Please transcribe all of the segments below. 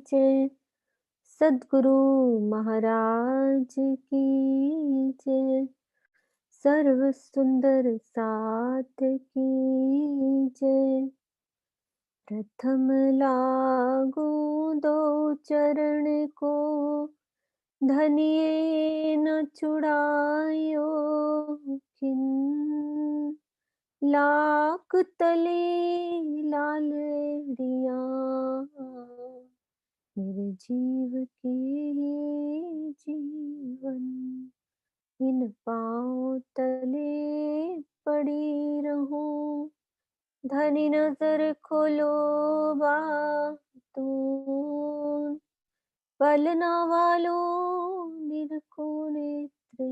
जय। सद्गुरु महाराज की जय। सर्व सुंदर साथ की जय। प्रथम लागू दो चरण को, धनिये न छुड़ायो किन। लाख तले लालड़ियाँ, मेरे जीव के जीवन। इन पाँव तले पड़ी रहूं, धनी नजर खोलो बातून। पलना वालों निरखो नेत्रे,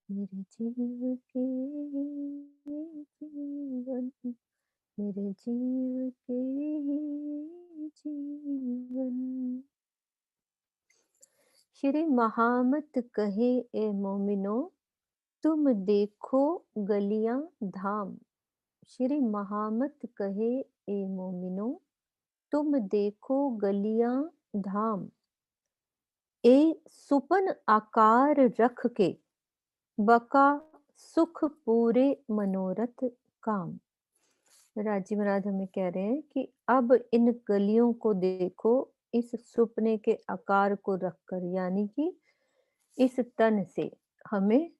मेरे जीव के जीवन। मेरे जीव के जीवन। श्री महामत कहे ए मोमिनो, तुम देखो गलियां धाम। श्री महामत कहे ए मोमिनो, तुम देखो गलियां धाम। ए सुपन आकार रख के, बका सुख पूरे मनोरथ काम। राजी महाराज हमें कह रहे हैं कि अब इन गलियों को देखो इस सुपने के आकार को रखकर, यानी कि इस तन से हमें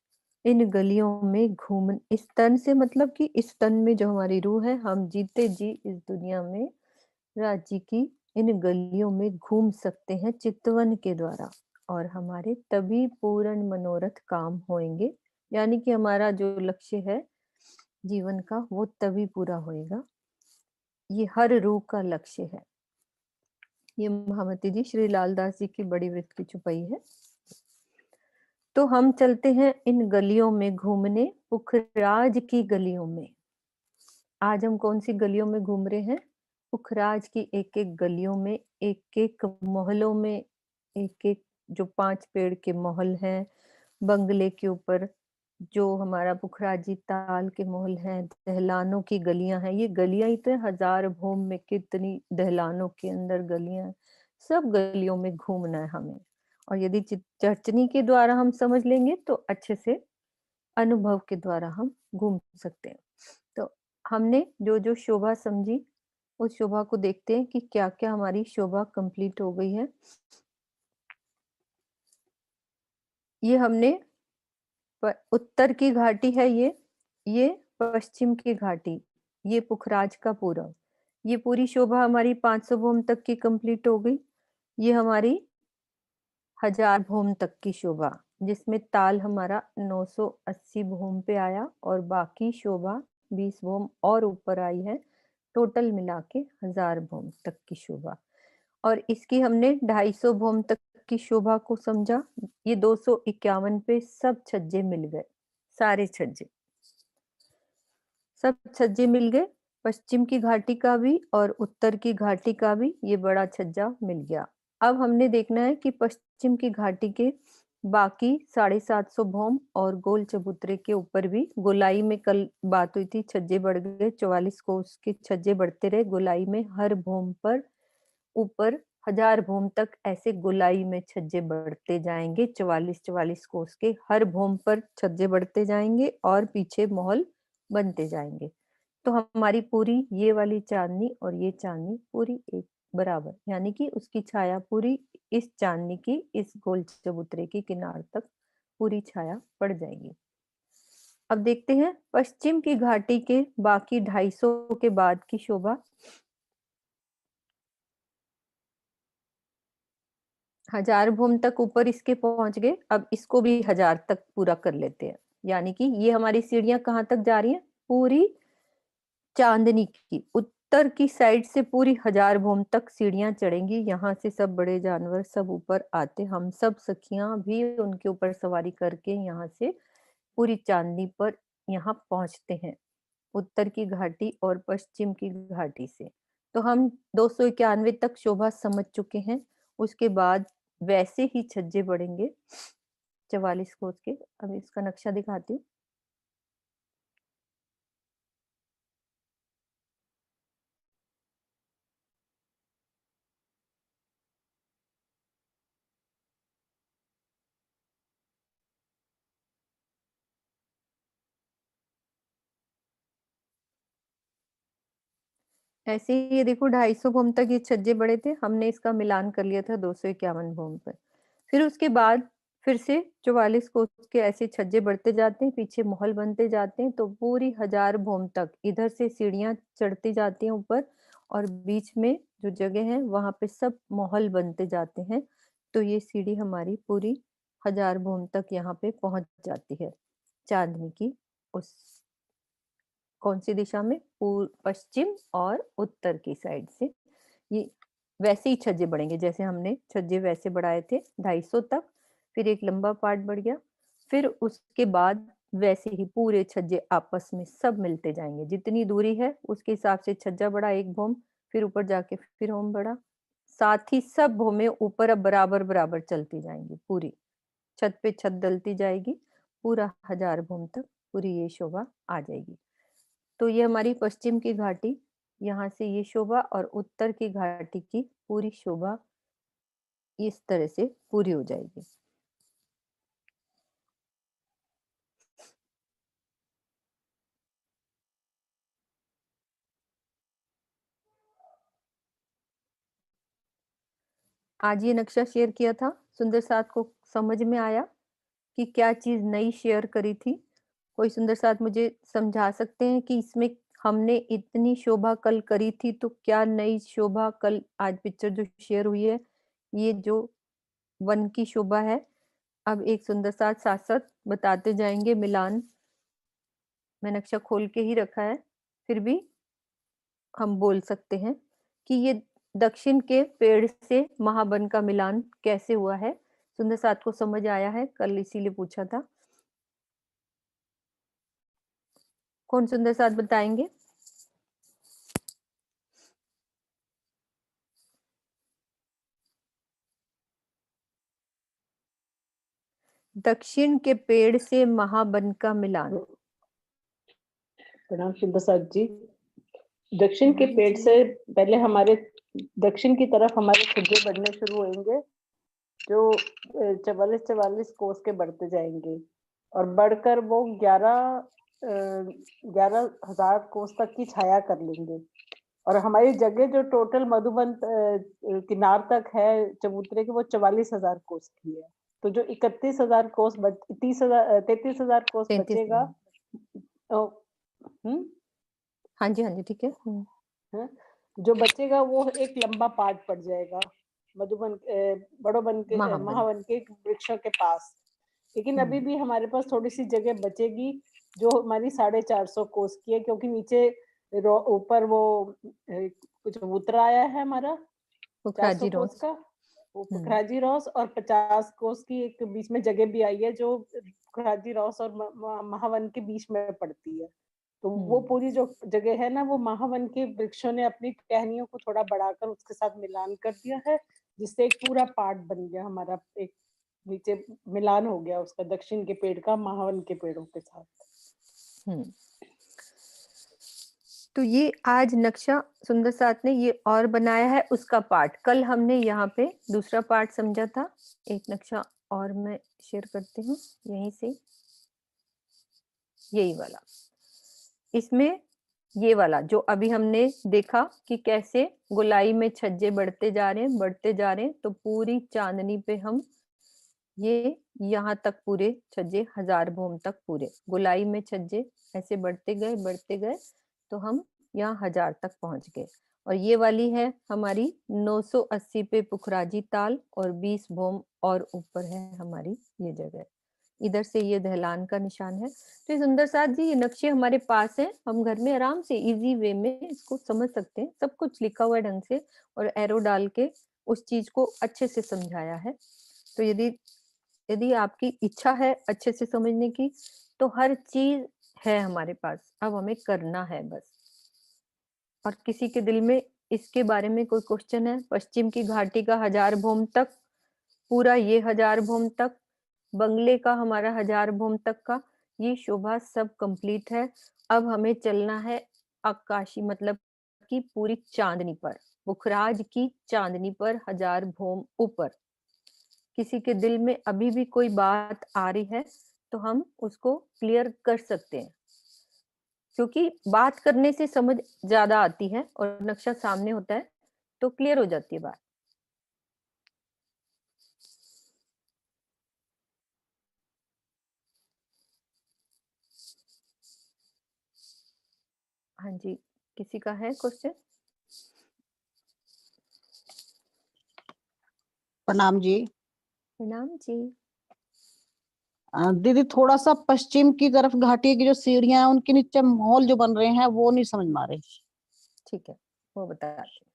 इन गलियों में घूम, इस तन से मतलब कि इस तन में जो हमारी रूह है, हम जीते जी इस दुनिया में राज्य की इन गलियों में घूम सकते हैं चितवन के द्वारा, और हमारे तभी पूर्ण मनोरथ काम होंगे। यानी कि हमारा जो लक्ष्य है जीवन का वो तभी पूरा होएगा। ये हर रूह का लक्ष्य है। ये महामती जी श्री लालदास जी की बड़ी वृत्त की छुपाई है। तो हम चलते हैं इन गलियों में घूमने, पुखराज की गलियों में। आज हम कौन सी गलियों में घूम रहे हैं? पुखराज की एक एक गलियों में, एक एक मोहल्लों में, एक एक जो 5 पेड़ के महल हैं, बंगले के ऊपर जो हमारा पुखराजी ताल के महल हैं, दहलानों की गलियां हैं। ये गलियां ही तो है, हजार भूम में कितनी दहलानों के अंदर गलियां हैं। सब गलियों में घूमना है हमें, और यदि चर्चनी के द्वारा हम समझ लेंगे तो अच्छे से अनुभव के द्वारा हम घूम सकते हैं। तो हमने जो जो शोभा समझी, उस शोभा को देखते हैं कि क्या क्या हमारी शोभा कंप्लीट हो गई है। ये हमने उत्तर की घाटी है, ये पश्चिम की घाटी, ये पुखराज का पूरब। ये पूरी शोभा हमारी 500 भूम तक की कंप्लीट हो गई। ये हमारी 1000 भूम तक की शोभा, जिसमें ताल हमारा 980 भूम पे आया, और बाकी शोभा 20 भूम और ऊपर आई है। टोटल मिला के 1000 भूम तक की शोभा। और इसकी हमने 250 भूम तक की शोभा को समझा। ये 251 पे सब छज्जे मिल गए, सारे छज्जे, सब छज्जे मिल गए। पश्चिम की घाटी का भी और उत्तर की घाटी का भी ये बड़ा छज्जा मिल गया। अब हमने देखना है कि पश्चिम की घाटी के बाकी 750 भौम और गोल चबूतरे के ऊपर भी, गोलाई में कल बात हुई थी, छज्जे बढ़ गए, 44 कोस के छज्जे बढ़ते रहे गोलाई में। हर भूम पर ऊपर 1000 भूम तक ऐसे गोलाई में छज्जे बढ़ते जाएंगे, 44-44 कोस के हर भूम पर छज्जे बढ़ते जाएंगे और पीछे महल बनते जाएंगे। तो हमारी पूरी ये वाली चांदनी और ये चांदनी पूरी एक बराबर, यानी कि उसकी छाया पूरी इस चांदनी की इस गोल चबूतरे की किनार तक पूरी छाया पड़ जाएगी। अब देखते हैं पश्चिम की घाटी के बाकी 250 के बाद की शोभा। 1000 भूम तक ऊपर इसके पहुंच गए। अब इसको भी 1000 तक पूरा कर लेते हैं, यानी कि ये हमारी सीढ़ियां कहाँ तक जा रही हैं? पूरी चांदनी की उत्तर की साइड से पूरी 1000 भूम तक सीढ़ियां चढ़ेंगी। यहाँ से सब बड़े जानवर सब ऊपर आते, हम सब सखियां भी उनके ऊपर सवारी करके यहाँ से पूरी चांदनी पर यहाँ पहुंचते हैं, उत्तर की घाटी और पश्चिम की घाटी से। तो हम 291 तक शोभा समझ चुके हैं। उसके बाद वैसे ही छज्जे बढ़ेंगे 44 कोस के। अब इसका नक्शा दिखाती हूँ। ऐसे ही ये देखो 250 भोम तक ये छज्जे बड़े थे, हमने इसका मिलान कर लिया था 251 भोम पर। फिर उसके बाद फिर से 44 कोस के ऐसे छज्जे बढ़ते जाते हैं, पीछे महल बनते जाते हैं, तो पूरी 1000 भोम तक इधर से सीढ़ियाँ चढ़ती जाती हैं ऊपर और बीच में जो जगह है वहाँ पे सब महल बनते जाते हैं। तो ये सीढ़ी हमारी पूरी 1000 भोम तक यहाँ पे पहुँच जाती है, चाँदनी की उस कौन-सी दिशा में? पश्चिम और उत्तर की साइड से। ये वैसे ही छज्जे बढ़ेंगे जैसे हमने छज्जे वैसे बढ़ाए थे 250 तक, फिर एक लंबा पार्ट बढ़ गया, फिर उसके बाद वैसे ही पूरे छज्जे आपस में सब मिलते जाएँगे। जितनी दूरी है उसके हिसाब से छज्जा बढ़ा 1 भोम, फिर ऊपर जाके फिर भोम बढ़ा। साथ ही सब भोमें ऊपर अब बराबर-बराबर चलती जाएँगी पूरी। छत पे छत डलती जाएगी, पूरा 1000 भोम तक पूरी ये शोभा आ जाएगी। तो ये हमारी पश्चिम की घाटी, यहाँ से ये शोभा और उत्तर की घाटी की पूरी शोभा इस तरह से पूरी हो जाएगी। आज ये नक्शा शेयर किया था, सुंदर साथ को समझ में आया कि क्या चीज़ नई शेयर करी थी? कोई सुंदर साथ मुझे समझा सकते हैं कि इसमें हमने इतनी शोभा कल करी थी, तो क्या नई शोभा कल आज पिक्चर जो शेयर हुई है, ये जो वन की शोभा है, अब एक सुंदर साथ साथ-साथ बताते जाएँगे मिलान मैं नक्शा खोल के ही रखा है, फिर भी हम बोल सकते हैं कि ये दक्षिण के पेड़ से महावन का मिलान कैसे हुआ है? सुंदर साथ को समझ आया है, कल इसीलिए पूछा था। कौन सुंदर साथ बताएँगे? दक्षिण के पेड़ से महावन का मिलान। प्रणाम शिवप्रसाद जी। दक्षिण के प्रणाम पेड़ जी। से पहले हमारे दक्षिण की तरफ हमारे छज्जे बढ़ने शुरू होंगे, जो 44-44 कोस के बढ़ते जाएंगे और बढ़कर वो 11,000 कोस तक की छाया कर लेंगे। और हमारी जगह जो टोटल मधुबन किनार तक है चबूतरे की, वो 44,000 कोस की है। तो जो 31,000 कोस 33,000 कोस 33 बचेगा। हम्म। हाँ जी, हाँ जी, ठीक है। हुँ। हैं? जो बचेगा वो एक लंबा पार्ट पड़ जाएगा बड़ों महावन। महावन के वृक्षों के पास। लेकिन अभी हुँ, भी हमारे पास थोड़ी सी जगह बचेगी, जो हमारी 450 कोस की है, क्योंकि नीचे ऊपर वो कुछ उतरा आया है हमारा 400 पुखराजी कोस रोज़। का, वो हुँ, पुखराजी रॉस, और 50 कोस की एक बीच में जगह भी आई है, जो पुखराजी रॉस और महावन के बीच में पड़ती है। तो वो हुँ, पूरी जो जगह है ना, वो महावन के वृक्षों ने अपनी टहनियों को थोड़ा बढ़ाकर उसके साथ मिलान कर दिया है, जिससे एक पूरा पार्ट बन गया हमारा। एक नीचे मिलान हो गया उसका, दक्षिण के पेड़ का महावन के पेड़ों के साथ। हुँ। तो ये आज नक्शा सुंदर साथ ने ये और बनाया है उसका पार्ट। कल हमने यहाँ पे दूसरा पार्ट समझा था। एक नक्शा और मैं शेयर करती हूँ यहीं से, यही वाला। इसमें ये वाला जो अभी हमने देखा कि कैसे गोलाई में छज्जे बढ़ते जा रहे हैं, बढ़ते जा रहे हैं, तो पूरी चाँदनी पे हम ये यहाँ तक पूरे छज्जे 1000 भोम तक पूरे गोलाई में छज्जे ऐसे बढ़ते गए तो हम यहाँ 1000 तक पहुंच गए। और ये वाली है हमारी 980 पे पुखराजी ताल और 20 भोम और ऊपर है हमारी ये जगह। इधर से ये दहलान का निशान है। तो ये सुंदर साथ जी ये नक्शे हमारे पास हैं, हम घर में आराम से इजी वे में इसको समझ सकते हैं। सब कुछ लिखा हुआ है ढंग से और एरो डाल के उस चीज को अच्छे से समझाया है। तो यदि यदि आपकी इच्छा है अच्छे से समझने की, तो हर चीज़ है हमारे पास, अब हमें करना है बस। और किसी के दिल में इसके बारे में कोई क्वेश्चन है? पश्चिम की घाटी का 1000 भोम तक, पूरा ये 1000 भोम तक, बंगले का हमारा 1000 भोम तक का, ये शोभा सब कंप्लीट है। अब हमें चलना है आकाशी मतलब कि पूरी चाँदनी पर, पुखराज की चाँदनी पर 1000 भोम ऊपर। किसी के दिल में अभी भी कोई बात आ रही है तो हम उसको क्लियर कर सकते हैं। क्योंकि बात करने से समझ ज्यादा आती है और नक्शा सामने होता है तो क्लियर हो जाती है बात। हाँ जी, किसी का है क्वेश्चन? प्रणाम जी। प्रणाम जी। दीदी थोड़ा सा पश्चिम की तरफ घाटी की जो सीढ़ियां हैं उनके नीचे मॉल जो बन रहे हैं वो नहीं समझ में आ रहे। ठीक है, वो बताते हैं।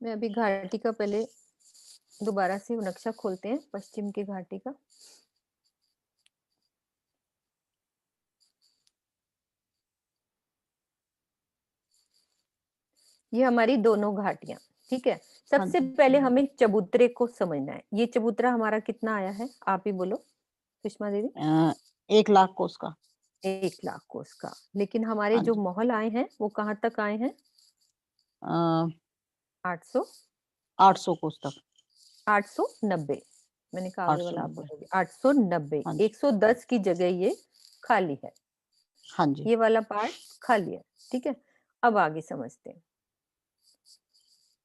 मैं अभी घाटी का पहले दोबारा से नक्शा खोलते हैं पश्चिम की घाटी का। ये हमारी दोनों घाटियां, ठीक है। हाँ सबसे जी। पहले हमें चबूतरे को समझना है। ये चबूतरा हमारा कितना आया है, आप ही बोलो सुषमा दीदी। 1 लाख कोस का। 1 लाख कोस का। लेकिन हमारे हाँ जो जी। महल आए हैं वो कहाँ तक आए हैं? 800 800 कोस तक। 890। मैंने कहा आगे वाला आप 890। बोलोगे 890। हाँ जी। 110 की जगह ये खाली है, हाँ जी। ये वाला पार्ट खाली है, ठीक है। अब आगे समझते हैं।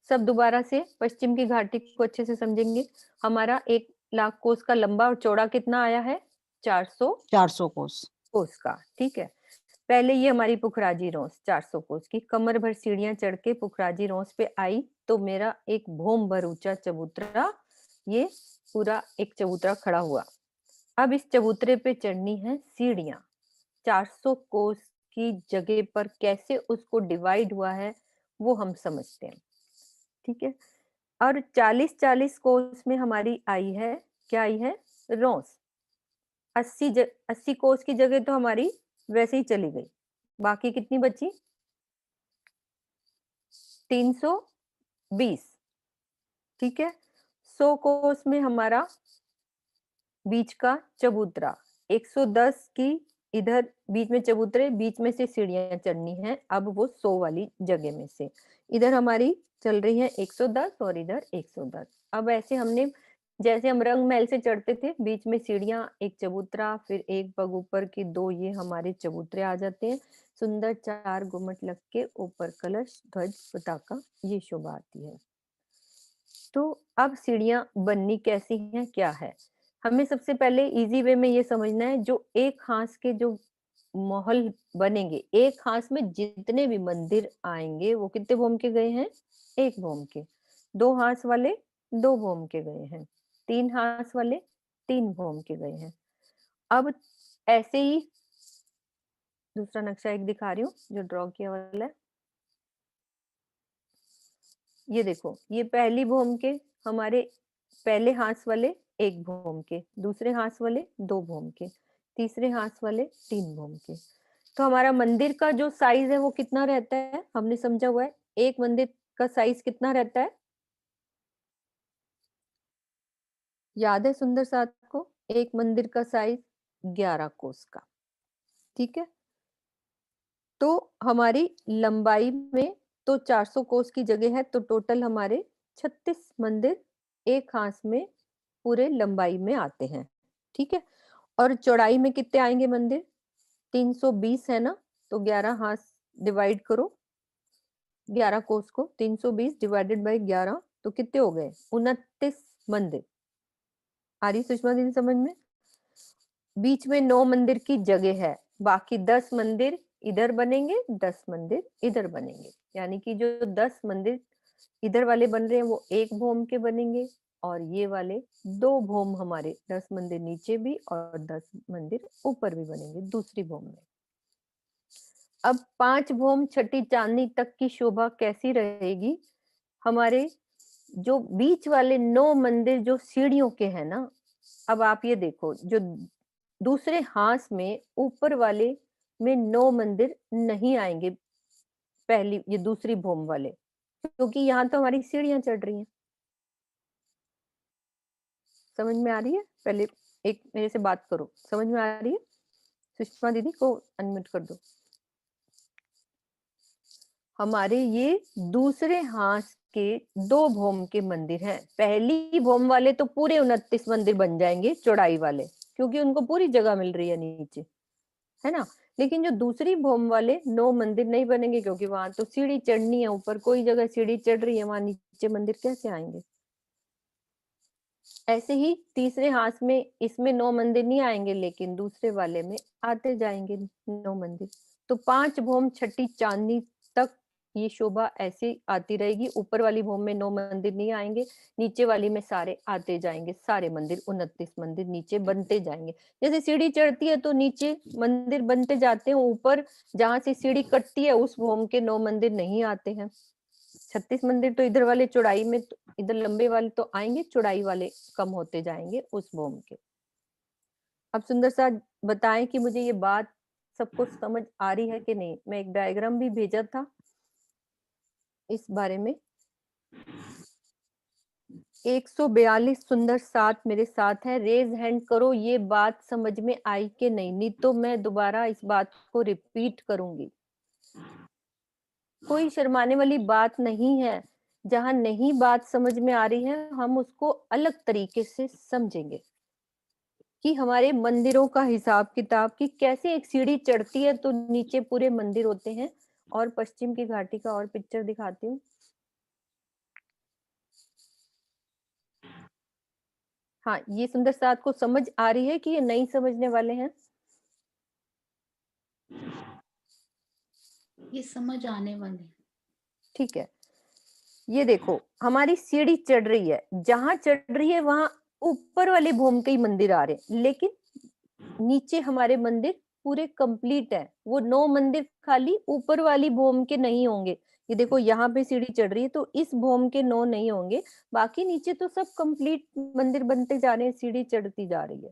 सब दोबारा से पश्चिम की घाटी को अच्छे से समझेंगे। हमारा 1 लाख कोस का लंबा और चौड़ा कितना आया है? 400 400 कोस। कोस का, ठीक है। पहले ये हमारी पुखराजी रोंस 400 कोस की, कमर भर सीढ़ियां चढ़ के पुखराजी रोंस पे आई तो मेरा एक भोम भर ऊंचा चबूतरा, ये पूरा एक चबूतरा खड़ा हुआ। अब इस चबूतरे पे चढ़नी है सीढ़ियां। 400 कोस की जगह पर कैसे उसको डिवाइड हुआ है वो हम समझते हैं, ठीक है। और 40-40 कोस में हमारी आई है, क्या आई है? रोंस। 80 कोस की जगह तो हमारी वैसे ही चली गई, बाकी कितनी बची? 320, ठीक है। 100 कोस में हमारा बीच का चबूतरा, 110 की इधर बीच में चबूतरे, बीच में से सीढ़ियां चढ़नी है। अब वो 100 वाली जगह में से इधर हमारी चल रही है 110 और इधर 110। अब ऐसे हमने, जैसे हम रंग महल से चढ़ते थे, बीच में सीढ़ियां, एक चबूतरा, फिर एक पग ऊपर की, 2 ये हमारे चबूतरे आ जाते हैं। सुंदर 4 गुम्मट लग के ऊपर कलश, ध्वज, पताका, ये शोभा आती है। तो अब सीढ़ियां बननी कैसी हैं, क्या है? हमें सबसे पहले इजी वे में ये समझना है, जो एक हांस के जो महल बनेंगे, एक हांस में जितने भी मंदिर आएंगे वो कितने भोम के गए हैं? 1 भोम के। 2 हांस वाले 2 भोम के गए हैं। 3 हांस वाले 3 भोम के गए हैं। अब ऐसे ही दूसरा नक्शा एक दिखा रही हूँ जो ड्रॉ किया वाला है। ये देखो, ये पहली भोम के हमारे पहले हांस वाले 1 भोम के, दूसरे हांस वाले 2 भोम के, तीसरे हांस वाले 3 भोम के। तो हमारा मंदिर का जो साइज है वो कितना रहता है, हमने समझा हुआ है। एक मंदिर का साइज कितना रहता है, याद है सुंदर साथ को? एक मंदिर का साइज 11 कोस का, ठीक है। तो हमारी लंबाई में तो 400 कोस की जगह है, तो टोटल हमारे 36 मंदिर एक हांस में पूरे लंबाई में आते हैं, ठीक है। और चौड़ाई में कितने आएंगे मंदिर? 320 है ना, तो 11 हांस डिवाइड करो 11 कोस को, 320 डिवाइडेड बाई 11 तो कितने हो गए? 29 मंदिर। आ रही सुषमा दीदी समझ में? बीच में 9 मंदिर की जगह है, बाकी 10 मंदिर इधर बनेंगे, 10 मंदिर इधर बनेंगे। यानी कि जो 10 मंदिर इधर वाले बन रहे हैं वो 1 भोम के बनेंगे, और ये वाले 2 भोम हमारे, 10 मंदिर नीचे भी और 10 मंदिर ऊपर भी बनेंगे दूसरी भोम में। अब 5 भोम छठी चांदनी तक की शोभा कैसी रहेगी? हमारे जो बीच वाले 9 मंदिर जो सीढ़ियों के हैं ना, अब आप ये देखो, जो दूसरे हांस में ऊपर वाले में 9 मंदिर नहीं आएंगे, पहली ये दूसरी भोम वाले, क्योंकि यहाँ तो हमारी सीढ़ियां चढ़ रही हैं। समझ में आ रही है? पहले एक मेरे से बात करो, समझ में आ रही है? सुषमा दीदी को अनम्यूट कर दो। हमारे ये दूसरे हांस के 2 भौम के मंदिर हैं। पहली भौम वाले तो पूरे 29 मंदिर बन जाएंगे चौड़ाई वाले, क्योंकि उनको पूरी जगह मिल रही है नीचे, है ना। लेकिन जो दूसरी भौम वाले 9 मंदिर नहीं बनेंगे, क्योंकि वहां तो सीढ़ी चढ़नी है ऊपर, कोई जगह सीढ़ी चढ़ रही है, वहां नीचे मंदिर कैसे आएंगे। ऐसे ही तीसरे हाथ में इसमें 9 मंदिर नहीं आएंगे, लेकिन दूसरे वाले में आते जाएंगे 9 मंदिर। तो 5 भौम छठी चांदनी तक ये शोभा ऐसी आती रहेगी। ऊपर वाली भौम में 9 मंदिर नहीं आएंगे, नीचे वाली में सारे आते जाएंगे, सारे मंदिर 29 मंदिर नीचे बनते जाएंगे। जैसे सीढ़ी चढ़ती है तो नीचे मंदिर बनते जाते हैं, ऊपर जहां से सीढ़ी कटती है उस भौम के 9 मंदिर नहीं आते हैं। 36 मंदिर तो इधर वाले चौड़ाई में, तो इधर लंबे वाले तो आएंगे, चौड़ाई वाले कम होते जाएंगे उस भौम के। अब सुंदर सा बताएं कि मुझे ये बात सबको समझ आ रही है कि नहीं। मैं एक डायग्राम भी भेजा था इस बारे में। 142 सुंदर साथ मेरे साथ है, रेज हैंड करो ये बात समझ में आई कि नहीं तो मैं दोबारा इस बात को रिपीट करूंगी। कोई शर्माने वाली बात नहीं है। जहां नहीं बात समझ में आ रही है, हम उसको अलग तरीके से समझेंगे कि हमारे मंदिरों का हिसाब किताब, कि कैसे एक सीढ़ी चढ़ती है तो नीचे पूरे मंदिर होते हैं। और पश्चिम की घाटी का और पिक्चर दिखाती हूँ। हाँ, ये सुंदर साथ को समझ आ रही है कि ये नहीं समझने वाले हैं? ये समझ आने वाले। ठीक है, ये देखो हमारी सीढ़ी चढ़ रही है, जहां चढ़ रही है वहां ऊपर वाले भूम के ही मंदिर आ रहे हैं, लेकिन नीचे हमारे मंदिर पूरे कंप्लीट है। वो 9 मंदिर खाली ऊपर वाली भूम के नहीं होंगे। ये देखो यहाँ पे सीढ़ी चढ़ रही है तो इस भूम के 9 नहीं होंगे, बाकी नीचे तो सब कंप्लीट मंदिर बनते जा रहे हैं, सीढ़ी चढ़ती जा रही है।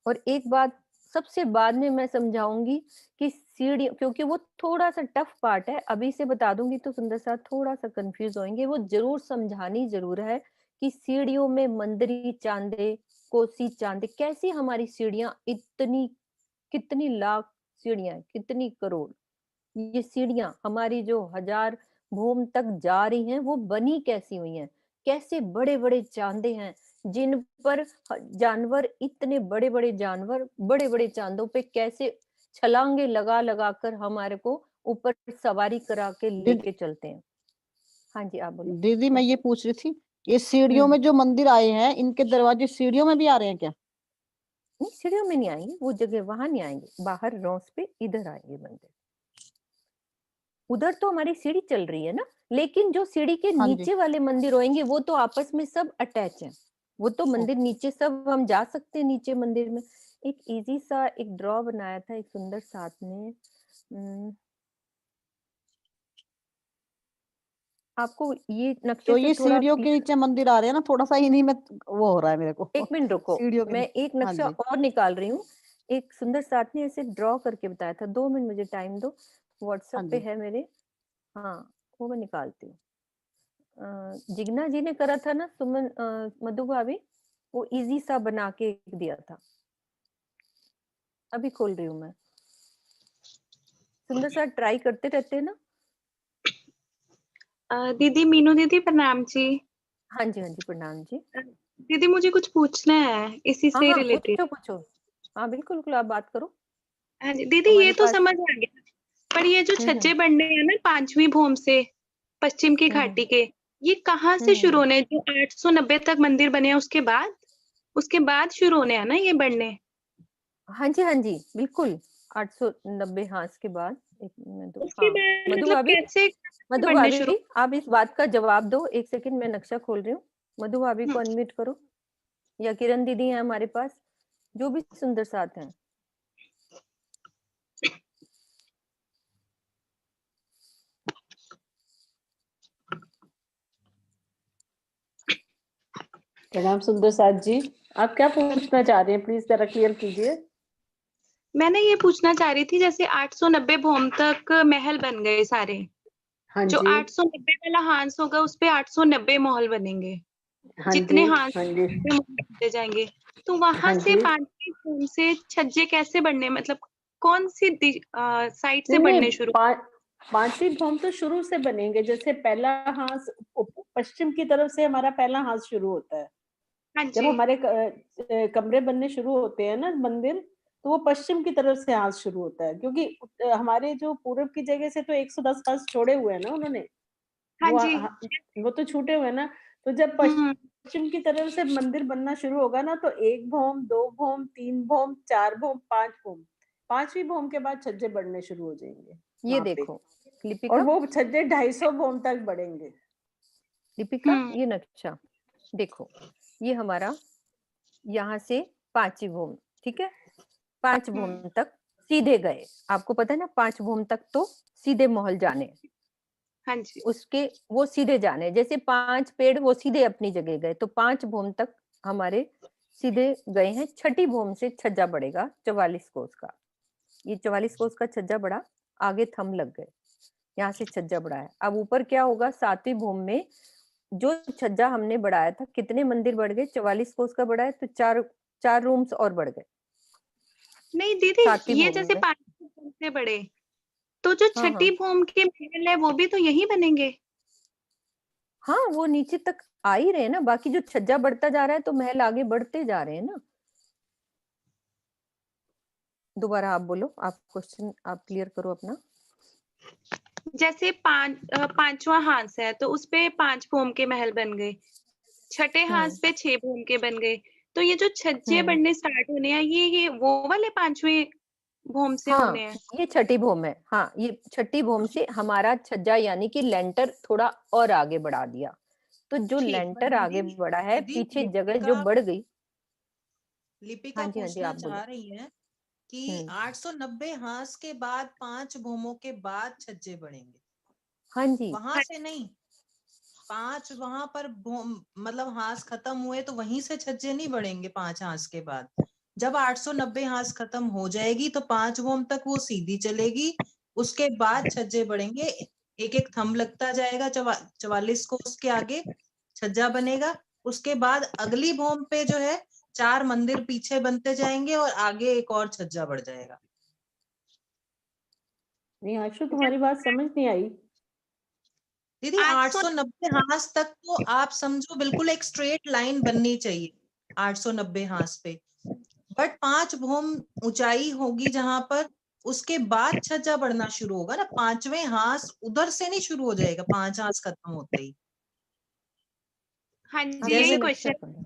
और एक बात सबसे बाद में मैं समझाऊंगी कि सीढ़ी, क्योंकि वो थोड़ा सा टफ पार्ट है, अभी से बता दूंगी तो सुंदर सा थोड़ा सा कंफ्यूज होंगे। वो जरूर समझानी जरूर है कि सीढ़ियों में मंदिरी चांदे, कोसी चांदे, कैसी हमारी सीढ़ियां इतनी, कितनी लाख सीढ़ियां, कितनी करोड़ ये सीढ़ियां हमारी जो 1000 भूम तक जा रही हैं, वो बनी कैसी हुई हैं। कैसे बड़े बड़े चांदे हैं जिन पर जानवर, इतने बड़े बड़े जानवर बड़े बड़े चांदों पे कैसे छलांगे लगा लगा कर हमारे को ऊपर सवारी करा के लेके चलते हैं। हाँ जी, आप बोलो। दीदी मैं ये पूछ रही थी, ये सीढ़ियों में जो मंदिर आए हैं, इनके दरवाजे सीढ़ियों में भी आ रहे हैं क्या? नहीं, सीढ़ियों में नहीं आएंगे, वो जगह वहां नहीं आएंगे, बाहर रोस पे इधर आएंगे मंदिर। उधर तो हमारी सीढ़ी चल रही है ना, लेकिन जो सीढ़ी के हाँ जी। नीचे वाले मंदिर होंगे वो तो आपस में सब अटैच हैं। वो तो मंदिर नीचे सब हम जा सकते हैं नीचे मंदिर में। एक इजी सा एक ड्रॉ बनाया था एक सुंदर साथ में। आपको ये नक्शे तो से ये थोड़ा सीढ़ियों के नीचे मंदिर आ रहे हैं ना, थोड़ा सा इन्हीं में वो हो रहा है मेरे को। एक मिनट रुको, सीढ़ियों के मैं नीचे। एक हाँ नक्शा जी। और निकाल रही हूँ। एक सुंदर साथ ने ऐसे ड्रॉ करके बताया था, 2 मिनट मुझे टाइम दो, हाँ व्हाट्सएप पे जी। है मेरे। हाँ, वो मैं निकालती हूँ। जिग्ना जी ने करा था ना, सुमन, मधु भाभी, वो इजी सा बना के दिया था। अभी खोल रही हूँ मैं। सुंदर सा ट्राई करते रहते हैं ना। दीदी, मीनू दीदी प्रणाम जी। हाँ जी, हाँ जी, प्रणाम जी। दीदी मुझे कुछ पूछना है इसी हाँ से हाँ, रिलेटेड। पूछो पूछो। हाँ बिल्कुल बिल्कुल, आप बात करो। हाँ जी दीदी, हमारे ये तो पास समझ आ गया, पर ये जो छज्जे बनने हैं ना 5वीं भूम से पश्चिम की घाटी के, ये कहाँ से शुरू होने हैं? जो 890 तक मंदिर बने हैं उसके बाद शुरू होने हैं ना ये बनने? हाँ जी, हाँ जी, बिल्कुल 890, हाँ इसके बाद। एक मिनट, उसके हाँ बाद मधु मतलब भाभी, कैसे मधु बनने शुरू? भाभी आप इस बात का जवाब दो। एक सेकंड, मैं नक्शा खोल रही हूँ। मधु भाभी को हम्म, अनम्यूट करो, या किरण दीदी है हमारे पास, जो भी सुंदर साथ हैं। प्रणाम सुंदर साथ जी, आप क्या पूछना चाह रहे हैं, प्लीज जरा क्लियर कीजिए। मैंने ये पूछना चाह रही थी, जैसे 890 भूम तक महल बन गए सारे, हाँ जो जी, 890 वाला हांस होगा उस पे 890 महल बनेंगे, हाँ जितने जी, हांस हाँ जी, बनते जाएंगे। तो वहां हाँ से जी। 5वीं भूम से छज्जे कैसे बनने, मतलब कौन सी साइड से नहीं बनने नहीं, शुरू? पांचवी भौम तो शुरू से बनेंगे, जैसे पहला हांस पश्चिम की तरफ से हमारा पहला हांस शुरू होता है। हाँ जब जी। हमारे कमरे बनने शुरू होते हैं ना मंदिर, तो वो पश्चिम की तरफ से हांस शुरू होता है, क्योंकि हमारे जो पूर्व की जगह से तो 110 हांस छोड़े हुए हैं ना उन्होंने, हाँ वो जी। वो तो छूटे हुए हैं ना। तो जब हम्म। पश्चिम की तरफ से मंदिर बनना शुरू होगा ना, तो 1 भौम, 2 भौम, 3 भौम, 4 भौम, 5 भौम, 5वीं भौम के बाद छज्जे बढ़ने शुरू हो जाएंगे ये वहां पे, देखो और लिपिका, वो छज्जे 250 भौम तक बढ़ेंगे। लिपिका हम्म। ये नक्शा देखो, ये हमारा यहाँ से 5वीं भूमि, ठीक है, 5 भूमि तक सीधे गए। आपको पता है ना, 5 भूमि तक तो सीधे महल जाने, हाँ जी। उसके वो सीधे जाने, जैसे 5 पेड़ वो सीधे अपनी जगह गए, तो 5 भूमि तक हमारे सीधे गए हैं। छठी भूमि से छज्जा बढ़ेगा 44 कोस का। ये 44 कोस का छज्जा बढ़ा, आगे थंब लग गए, यहाँ से छज्जा बढ़ा है। अब ऊपर क्या होगा, 7वीं भूमि में जो छज्जा हमने बढ़ाया था, कितने मंदिर बढ़ गए, 44 कोस का बढ़ा है तो 4 रूम्स और बढ़ गए। नहीं दीदी, 7वीं ये भूमि जैसे में 5 भूम से बड़े, तो जो हाँ छठी हाँ भूम के महल है वो भी तो यही बनेंगे। हाँ, वो नीचे तक आ ही रहे हैं ना, बाकी जो छज्जा बढ़ता जा रहा है तो महल आगे बढ़ते जा रहे हैं ना। दोबारा आप बोलो, आप क्वेश्चन आप क्लियर करो अपना। जैसे 5वां हांस है तो उसपे 5 भूम के महल बन गए, छठे हांस पे 6 भूम के बन गए, तो ये जो छज्जे हम्म बनने स्टार्ट होने हैं, ये वो वाले 5वें भूम से होने हाँ, हैं। ये छठी भूम है। हाँ, ये छठी भूम से हमारा छज्जा यानी कि लेंटर थोड़ा और आगे बढ़ा दिया, तो जो ठीक। पर लेंटर आगे दीदी, बढ़ा है, दीदी पीछे जगह जो लिपिका बढ़ गई। लिपिका हाँ जी हाँ जी, पूछना आप बोलो। चाह रही हैं कि हम्म 890 हांस के बाद 5 भूमों के बाद छज्जे बढ़ेंगे, हाँ जी वहां से नहीं। 5 वहां पर मतलब हांस खत्म हुए तो वहीं से छज्जे नहीं बढ़ेंगे 5 हांस के बाद। जब 890 हांस खत्म हो जाएगी तो 5 भूम तक वो सीधी चलेगी, उसके बाद छज्जे बढ़ेंगे। एक एक थंब लगता जाएगा, 44 को उसके आगे छज्जा बनेगा। उसके बाद अगली भूम पे जो है 4 मंदिर पीछे बनते जाएंगे और आगे एक और छज्जा बढ़ जाएगा। नहीं आशु, तुम्हारी बात समझ नहीं आई। दीदी 800। 890 हांस तक तो आप समझो बिल्कुल एक स्ट्रेट लाइन बननी चाहिए 890 हांस पे, बट 5 भूम ऊंचाई होगी जहां पर, उसके बाद छज्जा बढ़ना शुरू होगा ना। 5वें हांस उधर से नहीं शुरू हो जाएगा 5 हांस खत्म होते ही। हाँ जी, हाँ तो ये यही जैसे नक्शा क्वेश्चन। पढ़ो।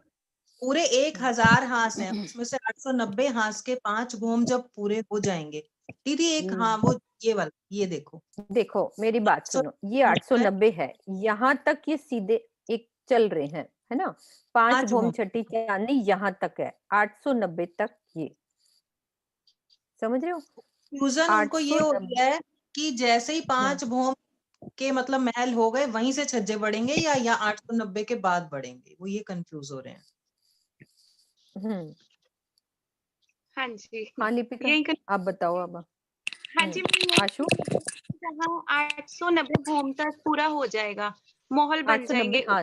पूरे 1000 हांस हैं, उसमें से 890 हांस के 5 भूम जब पूरे हो जाएंगे, दीदी एक, हाँ वो ये वाला, ये देखो देखो मेरी बात सुनो, ये 890 है, यहाँ तक ये सीधे एक चल रहे हैं, है ना। 5 5 भूम भूम। छठी चांदी यहाँ तक है, 890 तक ये, समझ रहे हो। कंफ्यूजन उनको ये हो 890 गया है कि जैसे ही 5 भूम के मतलब महल हो गए वहीं से छज्जे बढ़ेंगे या 890 के बाद बढ़ेंगे, वो ये कंफ्यूज हो रहे हैं। हम्म हाँ जी, हाँ लिपिका, यही आप बताओ अब। हाँ जी, मैं आशु, जहाँ 890 भूम तक पूरा हो जाएगा, माहौल बन 890 जाएंगे, हाँ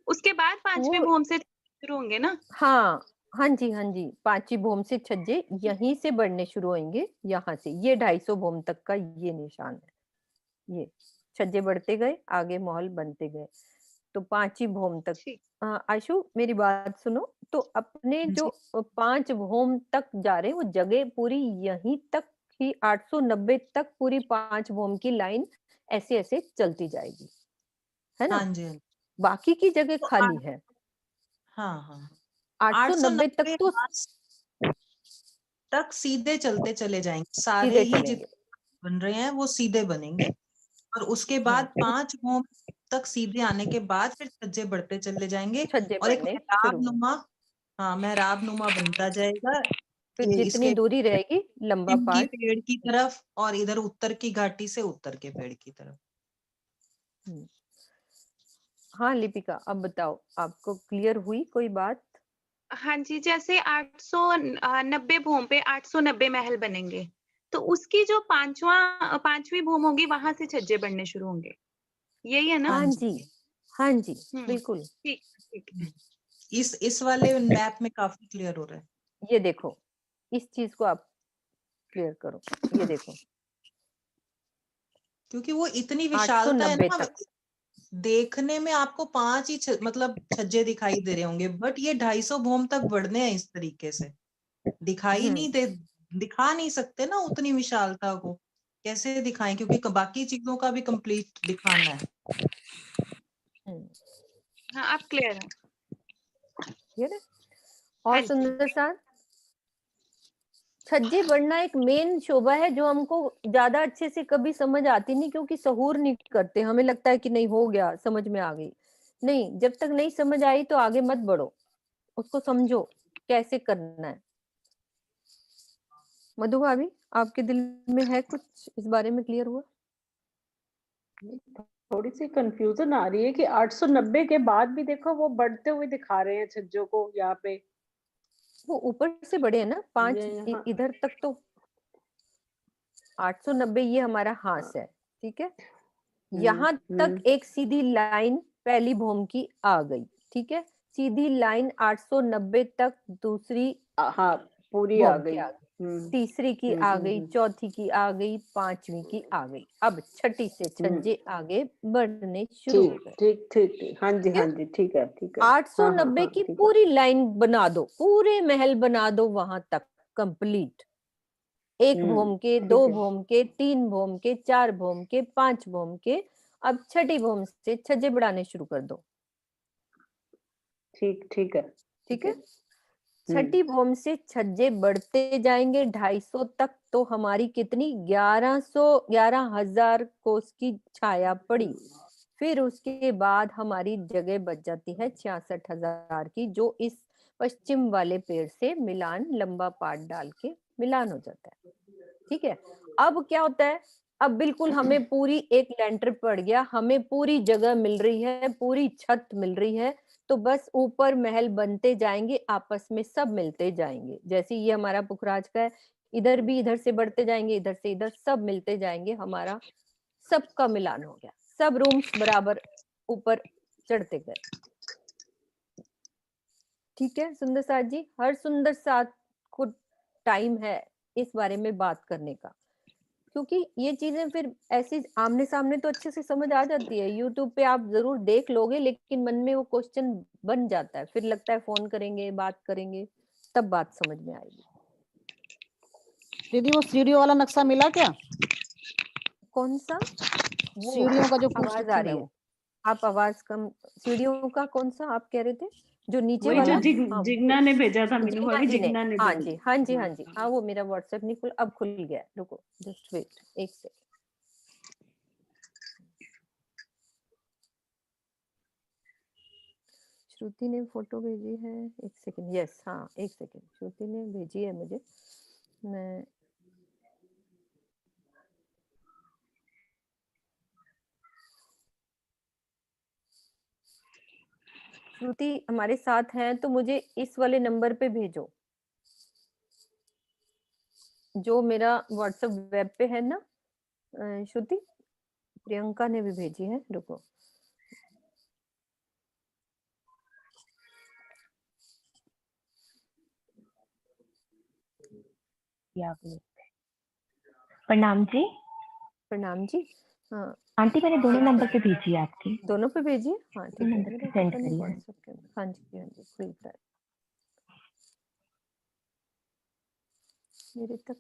उसके बाद 5वें वो, भूम से शुरू होंगे ना। हाँ हाँ जी हाँ जी, 5वीं भूम से छज्जे यहीं से बढ़ने शुरू होंगे, यहाँ से ये 250 भूम तक का ये निशान है, ये छज्जे बढ़ते गए, आगे महल बनते गए, तो 5वीं भूम तक। ठीक। आशु मेरी बात सुनो, तो अपने जो 5 भूम तक जा रहे हैं, वो जगह पूरी यहीं तक ही 890 तक पूरी 5 भूम की लाइन ऐसे ऐसे चलती जाएगी, है ना। हाँ जी, हाँ जी। बाकी की जगह तो खाली है, हाँ हाँ 890 तक 890 तो हांस तक सीधे चलते चले जाएंगे, सारे सीधे ही चलेंगे। जितने बन रहे हैं वो सीधे बनेंगे, और उसके बाद 5 भूम तक सीधे आने के बाद फिर छज्जे बढ़ते चले जाएंगे छज्जे और एक बढ़ने शुरू मेहराब होंगे, नुमा, हाँ मेहराब नुमा बनता जाएगा। फिर ये जितनी इसके दूरी रहेगी लंबा पश्चिम की पार्ट। पेड़ की तरफ और इधर उत्तर की घाटी से उत्तर के पेड़ की तरफ। हाँ लिपिका, अब बताओ, आपको क्लियर हुई कोई बात। हाँ जी, जैसे 890 भूम पे 890 महल बनेंगे, तो उसकी जो 5वीं भूम होगी वहां से छज्जे बनने शुरू होंगे, यही है ना। हाँ हाँ जी। जी हाँ जी, हम्म। बिल्कुल। ठीक ठीक है। हम्म। इस वाले मैप में काफी क्लियर हो रहा है। ये देखो, इस चीज को आप क्लियर करो, ये देखो, क्योंकि वो इतनी विशालता है 890 ना, तक। देखने में आपको 5 ही मतलब छज्जे दिखाई दे रहे होंगे, बट ये 250 भोम तक बढ़ने हैं इस तरीके से, दिखाई नहीं दे, दिखा नहीं सकते ना उतनी विशालता को, कैसे दिखाएं, क्योंकि बाकी चीजों का भी कंप्लीट दिखाना है। हाँ आप क्लियर है। क्लियर है? हाँ और जी। सुंदर साथ, छज्जे बढ़ना एक मेन शोभा है जो हमको ज्यादा अच्छे से कभी समझ आती नहीं, क्योंकि सहूर नहीं करते, हमें लगता है कि नहीं हो गया, समझ में आ गई। नहीं, जब तक नहीं समझ आई तो आगे मत बढ़ो, उसको समझो कैसे करना है। मधु भाभी, आपके दिल में है कुछ इस बारे में क्लियर हुआ? थोड़ी सी कंफ्यूजन आ रही है कि 890 के बाद भी देखो वो बढ़ते हुए दिखा रहे हैं छज्जों को यहाँ पे। वो ऊपर से बढ़े है ना, 5 यहाँ इधर तक, तो 890 ये हमारा हास है, ठीक है। यहाँ तक एक सीधी लाइन पहली भोम की आ गई, ठीक है, सीधी लाइन 890 तक दूसरी हाँ पूरी आ भोम की गई। आ गई, तीसरी की आ गई, चौथी की आ गई, पांचवी की आ गई। अब छठी से छज्जे आगे बढ़ने शुरू हो गए। ठीक ठीक ठीक, हाँ जी हाँ जी, ठीक है ठीक है। 890 की पूरी लाइन बना दो, पूरे महल बना दो वहां तक कंप्लीट। 1 भोम के, 2 भोम के, 3 भोम के, 4 भोम के, 5 भोम के। अब छठी भोम से छज्जे बढ़ाने शुरू कर दो। ठीक ठीक है ठीक है, छठी भोम से छज्जे बढ़ते जाएंगे 250 तक, तो हमारी कितनी 11,000 कोस की छाया पड़ी। फिर उसके बाद हमारी जगह बच जाती है 66,000 की, जो इस पश्चिम वाले पेड़ से मिलान, लंबा पाट डाल के मिलान हो जाता है। ठीक है, अब क्या होता है, अब बिल्कुल हमें पूरी एक लेंटर पड़ गया, हमें पूरी जगह मिल रही है, पूरी छत मिल रही है, तो बस ऊपर महल बनते जाएंगे, आपस में सब मिलते जाएंगे। जैसे ये हमारा पुखराज का है, इधर भी इधर से बढ़ते जाएंगे, इधर से इधर सब मिलते जाएंगे, हमारा सबका मिलान हो गया, सब रूम्स बराबर ऊपर चढ़ते गए। ठीक है सुंदर साथ जी, हर सुंदर साथ को टाइम है इस बारे में बात करने का, क्योंकि ये चीजें फिर ऐसी आमने सामने तो अच्छे से समझ आ जाती है, यूट्यूब पे आप जरूर देख लोगे, लेकिन मन में वो क्वेश्चन बन जाता है, फिर लगता है फोन करेंगे, बात करेंगे, तब बात समझ में आएगी। दीदी वो सीढ़ियों वाला नक्शा मिला क्या? कौन सा? वो सीढ़ियों का जो पूछ आवाज रही आ थी रही मैं है, वो। आप आवाज कम। सीढ़ियों का कौन सा आप कह रहे थे, जो नीचे वही वाला? जो हाँ, जिग्ना ने भेजा था, मीनू जिग्ना भाभी जी ने, जिग्ना ने हाँ भेजा जी था। हाँ जी हाँ जी, हाँ वो मेरा व्हाट्सएप नहीं खुल, अब खुल गया, रुको जस्ट वेट एक सेकंड। श्रुति ने फोटो भेजी है, एक सेकंड, यस हाँ एक सेकंड, श्रुति ने भेजी है मुझे, मैं श्रुति हमारे साथ हैं तो मुझे इस वाले नंबर पे भेजो, जो मेरा व्हाट्सएप वेब पे है ना। श्रुति, प्रियंका ने भी भेजी है, रुको। प्रणाम जी। प्रणाम जी। हाँ आंटी मैंने दोनों नंबर पे भेजी है आपके, दोनों पे भेजिए, हाँ ठीक है, नंबर पे मेरा सेंड पता नहीं करिए। व्हाट्सएप के, हाँ जी हाँ जी खुल रहा है मेरे तक।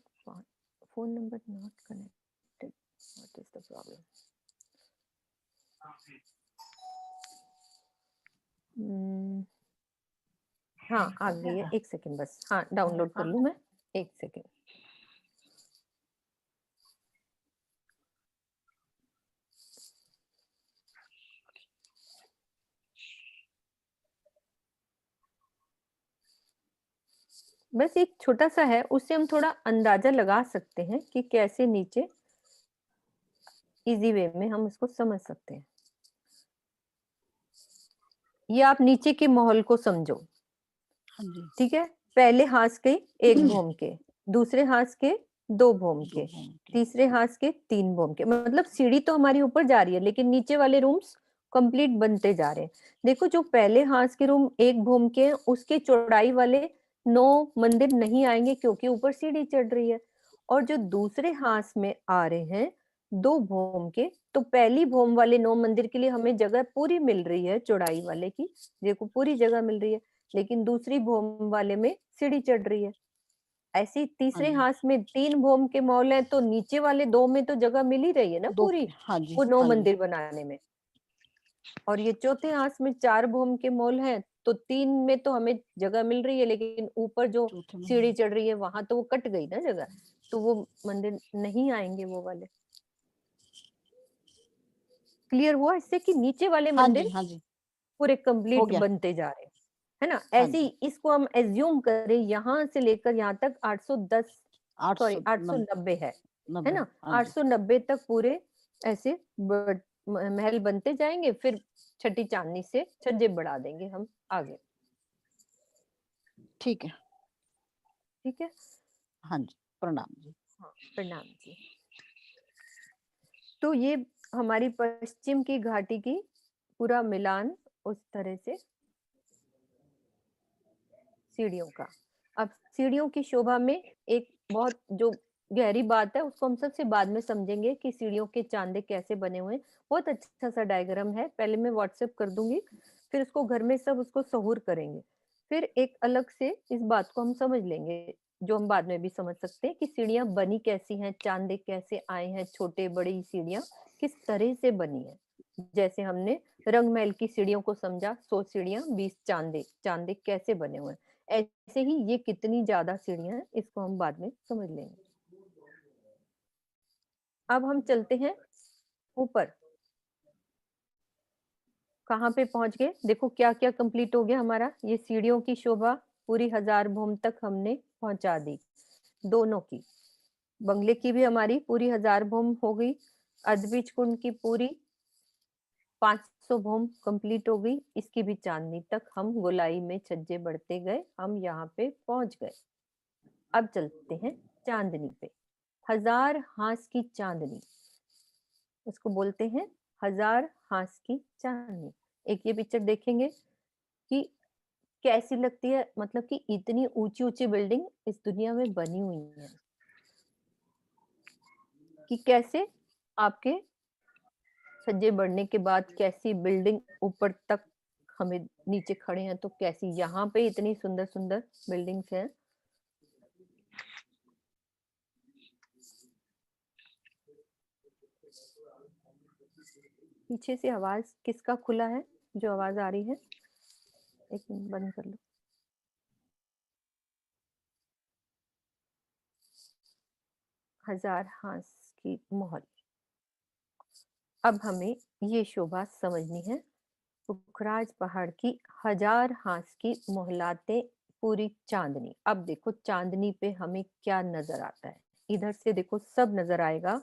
Phone number not connected, what is the problem? हाँ आ गई है, एक सेकंड बस, हाँ डाउनलोड कर लूँ मैं, एक सेकंड। बस एक छोटा सा है, उससे हम थोड़ा अंदाजा लगा सकते हैं कि कैसे नीचे इजी वे में हम इसको समझ सकते हैं। ये आप नीचे के माहौल को समझो, ठीक है। पहले हाथ के 1 भोम के, दूसरे हाथ के 2 भोम के, तीसरे हाथ के 3 भोम के, मतलब सीढ़ी तो हमारी ऊपर जा रही है, लेकिन नीचे वाले रूम्स कंप्लीट बनते जा रहे हैं। देखो जो पहले हाथ के रूम 1 भोम के हैं, उसके चौड़ाई वाले 9 मंदिर नहीं आएंगे, क्योंकि ऊपर सीढ़ी चढ़ रही है। और जो दूसरे हाथ में आ रहे हैं 2 भोम के, तो पहली भोम वाले 9 मंदिर के लिए हमें जगह पूरी मिल रही है, चौड़ाई वाले की देखो पूरी जगह मिल रही है, लेकिन दूसरी भोम वाले में सीढ़ी चढ़ रही है। ऐसे ही हाँ तीसरे जी, हांस में 3 भोम के मॉल है, तो नीचे वाले 2 में तो जगह मिल ही रही है ना दो, पूरी, हाँ जी, वो 9 हाँ जी, मंदिर बनाने में। और ये चौथे हांस में 4 भोम के मॉल है, तो 3 में तो हमें जगह मिल रही है, लेकिन ऊपर जो चौथे में सीढ़ी चढ़ रही है वहां तो वो कट गई ना जगह, तो वो मंदिर नहीं आएंगे वो वाले। क्लियर हुआ इससे कि नीचे वाले हाँ जी, मंदिर हाँ जी, पूरे हो कंप्लीट गया, बनते जा रहे हैं, है ना? हाँ ऐसे जी, ही इसको हम एज्यूम करें यहाँ से लेकर यहाँ तक 810 सॉरी 890, 890 है 90, ना? हाँ जी, 890 तक पूरे ऐसे महल बनते जाएंगे, फिर छठी चांदनी से छज्जे बढ़ा देंगे हम आगे। ठीक है, ठीक है, हाँ जी, प्रणाम जी। हाँ प्रणाम जी। तो ये हमारी पश्चिम की घाटी की पूरा मिलान उस तरह से सीढ़ियों का। अब सीढ़ियों की शोभा में एक बहुत जो गहरी बात है उसको हम सबसे बाद में समझेंगे कि सीढ़ियों के चांदे कैसे बने हुए हैं। बहुत अच्छा सा डायग्राम है, पहले मैं व्हाट्सएप कर दूंगी, फिर उसको घर में सब उसको सहूर करेंगे, फिर एक अलग से इस बात को हम समझ लेंगे जो हम बाद में भी समझ सकते हैं कि सीढ़ियां बनी कैसी हैं, चांदे कैसे आए हैं, छोटे बड़ी सीढ़ियां किस तरह से बनी है। जैसे हमने रंग महल की सीढ़ियों को समझा, 100 सीढ़ियां 20 चांदे, चांदे कैसे बने हुए हैं, ऐसे ही ये कितनी ज्यादा सीढ़ियां हैं इसको हम बाद में समझ लेंगे। अब हम चलते हैं ऊपर, कहाँ पे पहुंच गए, देखो क्या क्या कंप्लीट हो गया हमारा। ये सीढ़ियों की शोभा पूरी 1000 भूम तक हमने पहुंचा दी, दोनों की। बंगले की भी हमारी पूरी 1000 भूम हो गई, अदबीज कुंड की पूरी 500 भूम कंप्लीट हो गई, इसकी भी चांदनी तक हम गोलाई में छज्जे बढ़ते गए, हम यहाँ पे पहुंच गए। अब चलते हैं चांदनी पे। 1000 हांस की चांदनी, उसको बोलते हैं 1000 हांस की चांदनी। एक ये पिक्चर देखेंगे कि कैसी लगती है, मतलब कि इतनी ऊंची ऊंची बिल्डिंग इस दुनिया में बनी हुई है कि कैसे आपके छज्जे बढ़ने के बाद कैसी बिल्डिंग ऊपर तक, हमें नीचे खड़े हैं तो कैसी यहाँ पे इतनी सुंदर सुंदर बिल्डिंग्स हैं। पीछे से आवाज किसका खुला है, जो आवाज आ रही है, एक मिनट बंद कर लो। हजार हांस की मोहल। अब हमें ये शोभा समझनी है, पुखराज पहाड़ की 1000 हांस की मोहलाते पूरी चांदनी। अब देखो चांदनी पे हमें क्या नजर आता है, इधर से देखो सब नजर आएगा।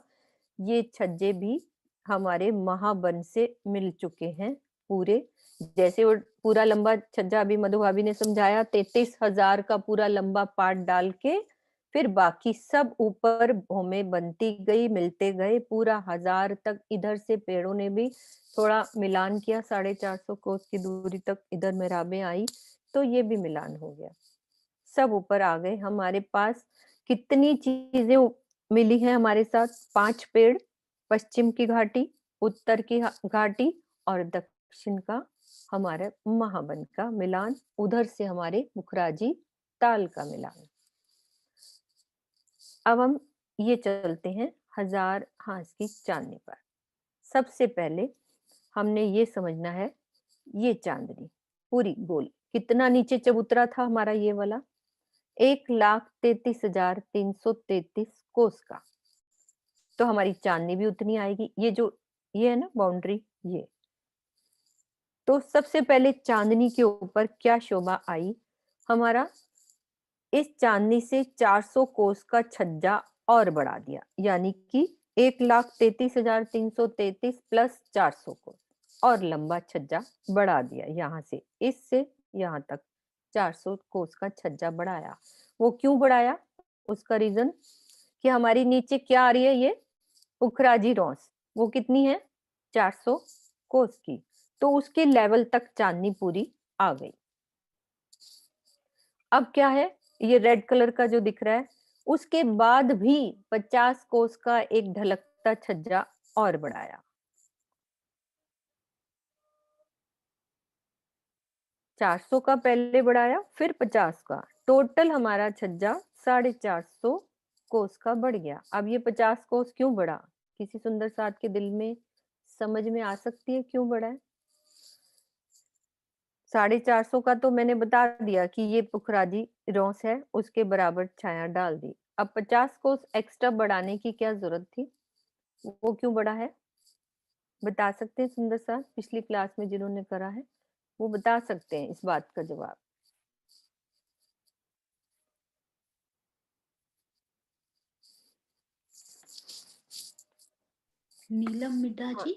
ये छज्जे भी हमारे महाबन से मिल चुके हैं पूरे, जैसे वो पूरा लंबा छज्जा अभी मधु भाभी ने समझाया, 33,000 का पूरा लंबा पार्ट डाल के फिर बाकी सब ऊपर भूमि बनती गई, मिलते गए पूरा 1000 तक। इधर से पेड़ों ने भी थोड़ा मिलान किया, 450 कोस की दूरी तक इधर मेराबें आई, तो ये भी मिलान हो गया, सब ऊपर आ गए हमारे पास। कितनी चीजें मिली हैं हमारे साथ, 5 पेड़, पश्चिम की घाटी, उत्तर की घाटी और दक्षिण का हमारा महाबन का मिलान, उधर से हमारे मुखराजी ताल का मिलान। अब हम ये चलते हैं 1000 हांस की चांदनी पर। सबसे पहले हमने ये समझना है, ये चांदनी पूरी गोल कितना नीचे चबूतरा था हमारा, ये वाला 1,33,333 कोस का, तो हमारी चांदनी भी उतनी आएगी। ये जो ये है ना बाउंड्री, ये तो सबसे पहले चांदनी के ऊपर क्या शोभा आई हमारा, इस चांदनी से 400 कोस का छज्जा और बढ़ा दिया, यानी कि 1,33,333 प्लस 400 कोस और लंबा छज्जा बढ़ा दिया, यहाँ से इससे यहाँ तक 400 कोस का छज्जा बढ़ाया। वो क्यों बढ़ाया, उसका रीजन कि हमारी नीचे क्या आ रही है, ये उखराजी रॉस, वो कितनी है 400 कोस की, तो उसके लेवल तक चांदनी पूरी आ गई। अब क्या है, ये रेड कलर का जो दिख रहा है, उसके बाद भी 50 कोस का एक ढलक का छज्जा और बढ़ाया, 400 का पहले बढ़ाया, फिर 50 का, टोटल हमारा छज्जा 450 कोस का बढ़ गया। अब ये 50 कोस क्यों बढ़ा? किसी सुंदर साथ के दिल में समझ में आ सकती है क्यों बढ़ा है? 450 का तो मैंने बता दिया कि ये पुखराजी रोस है, उसके बराबर छाया डाल दी। अब 50 कोस एक्स्ट्रा बढ़ाने की क्या जरूरत थी? वो क्यों बढ़ा है? बता सकते हैं सुंदर साथ? पिछली क्लास में जिन्होंने करा है वो बता सकते हैं इस बात का जवाब। नीलम मिड्ढा हाँ। जी।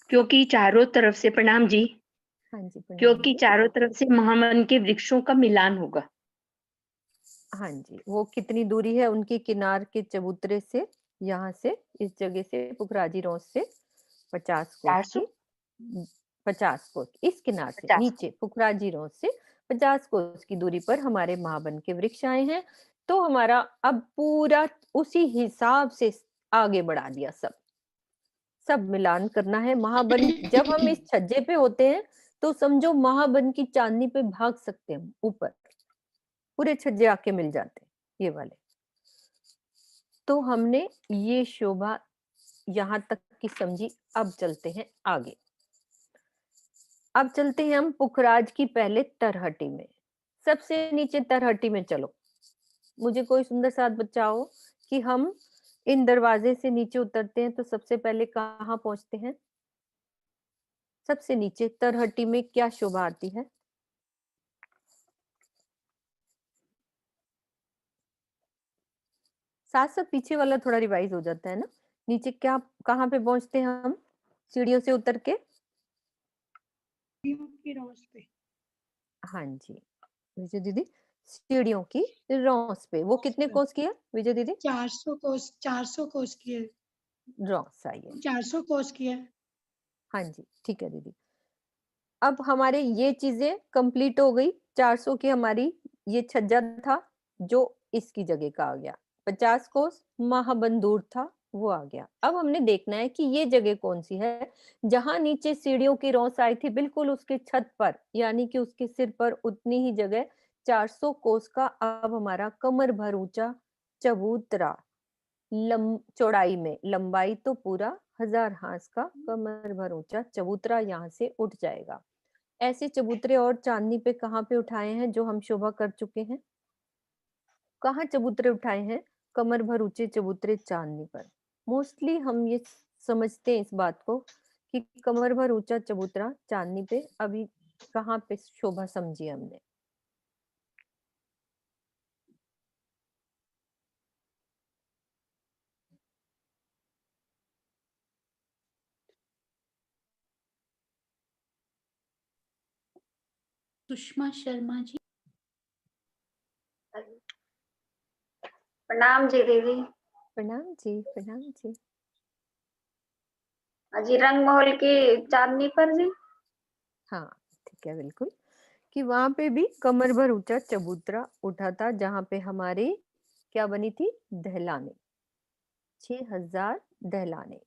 क्योंकि चारों तरफ से, प्रणाम जी, हाँ जी, प्रणाम क्योंकि जी। चारों तरफ से महावन के वृक्षों का मिलान होगा। हाँ जी, वो कितनी दूरी है उनके किनार के चबूतरे से? यहाँ से, इस जगह से, पुखराजी रोज से 50 कोस 400 की, 50 कोस इस किनार से 50 नीचे पुखराजी रोज से 50 कोस की दूरी पर हमारे महावन के वृक्ष आए हैं। तो हमारा अब पूरा उसी हिसाब से आगे बढ़ा दिया, सब मिलान करना है। महावन जब हम इस छज्जे पे होते हैं तो समझो महावन की चांदनी पे भाग सकते हैं, ऊपर पूरे छज्जे आके मिल जाते हैं ये वाले। तो हमने ये शोभा यहाँ तक की समझी। अब चलते हैं आगे। अब चलते हैं हम पुखराज की पहले तरहटी में। सबसे नीचे तरहटी में चलो, मुझे कोई सुंदर साथ बचाओ कि हम इन दरवाजे से नीचे उतरते हैं तो सबसे पहले कहाँ पहुंचते हैं? सबसे नीचे तरहटी में क्या शोभा आती है? साथ साथ पीछे वाला थोड़ा रिवाइज हो जाता है ना। नीचे क्या, कहाँ पे पहुंचते हैं हम सीढ़ियों से उतर के? की रोज पे। हाँ जी विजय दीदी, सीढ़ियों की रौस पे। वो कितने कोस की है विजय दीदी? 400 कोस की है। रौस आई है। 400 कोस की है। हाँ जी ठीक है दीदी। अब हमारे ये चीजें कंप्लीट हो गई। 400 की हमारी ये छज्जा था जो इसकी जगह का आ गया। 50 कोस महाबन दूर था, वो आ गया। अब हमने देखना है कि ये जगह कौन सी है जहां नीचे सीढ़ियों की रौस आई थी, बिल्कुल उसके छत पर, यानी कि उसके सिर पर उतनी ही जगह 400 कोस का अब हमारा कमर भर ऊंचा चबूतरा, चौड़ाई में, लंबाई तो पूरा 1000 हाथ का कमर भर ऊंचा चबूतरा यहाँ से उठ जाएगा। ऐसे चबूतरे और चांदनी पे कहाँ पे उठाए हैं जो हम शोभा कर चुके हैं? कहाँ चबूतरे उठाए हैं? कमर भर ऊंचे चबूतरे चांदनी पर। मोस्टली हम ये समझते हैं इस बात को कि कमर भर ऊंचा चबूतरा चांदनी पे अभी कहाँ पे शोभा समझी हमने? सुषमा शर्मा जी। प्रणाम जी दीदी। प्रणाम जी, प्रणाम जी। अजी रंग महल की चांदनी पर जी। हाँ ठीक है, बिल्कुल, कि वहां पे भी कमर भर ऊंचा चबूतरा उठा था जहां पे हमारी क्या बनी थी? दहलाने, 6000 दहलाने।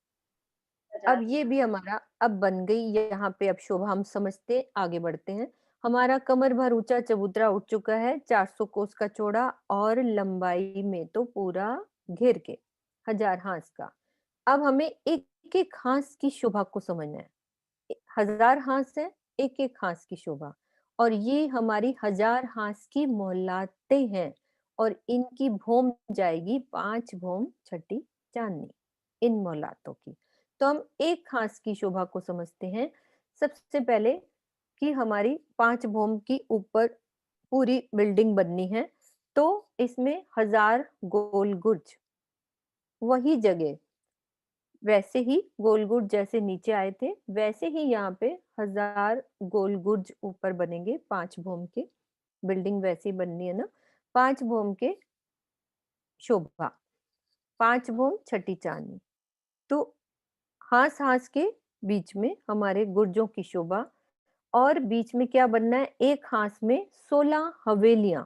अब ये भी हमारा अब बन गई यहाँ पे। अब शोभा हम समझते आगे बढ़ते हैं। हमारा कमर भर ऊंचा चबूतरा उठ चुका है, 400 कोस का चौड़ा और लंबाई में तो पूरा घेर के 1000 हाथ का। अब हमें एक एक हाथ की शोभा को समझना है। 1000 हाथ है, एक एक हाथ की शोभा, और ये हमारी 1000 हाथ की मोहल्लाते हैं और इनकी भोम जाएगी 5 भोम छठी चांदनी इन मोहल्लातों की। तो हम एक हाथ की शोभा को समझते हैं। सबसे पहले कि हमारी 5 भोम की ऊपर पूरी बिल्डिंग बननी है, तो इसमें 1000 गोल गुर्ज, वही जगह वैसे ही गोल गुर्ज जैसे नीचे आए थे वैसे ही यहाँ पे 1000 गोल गुर्ज ऊपर बनेंगे। 5 भोम के, बिल्डिंग वैसी बननी है ना, 5 भोम के शोभा, 5 भोम छठी चांदनी। तो हास हास के बीच में हमारे गुर्जों की शोभा, और बीच में क्या बनना है? एक हास में 16 हवेलियां,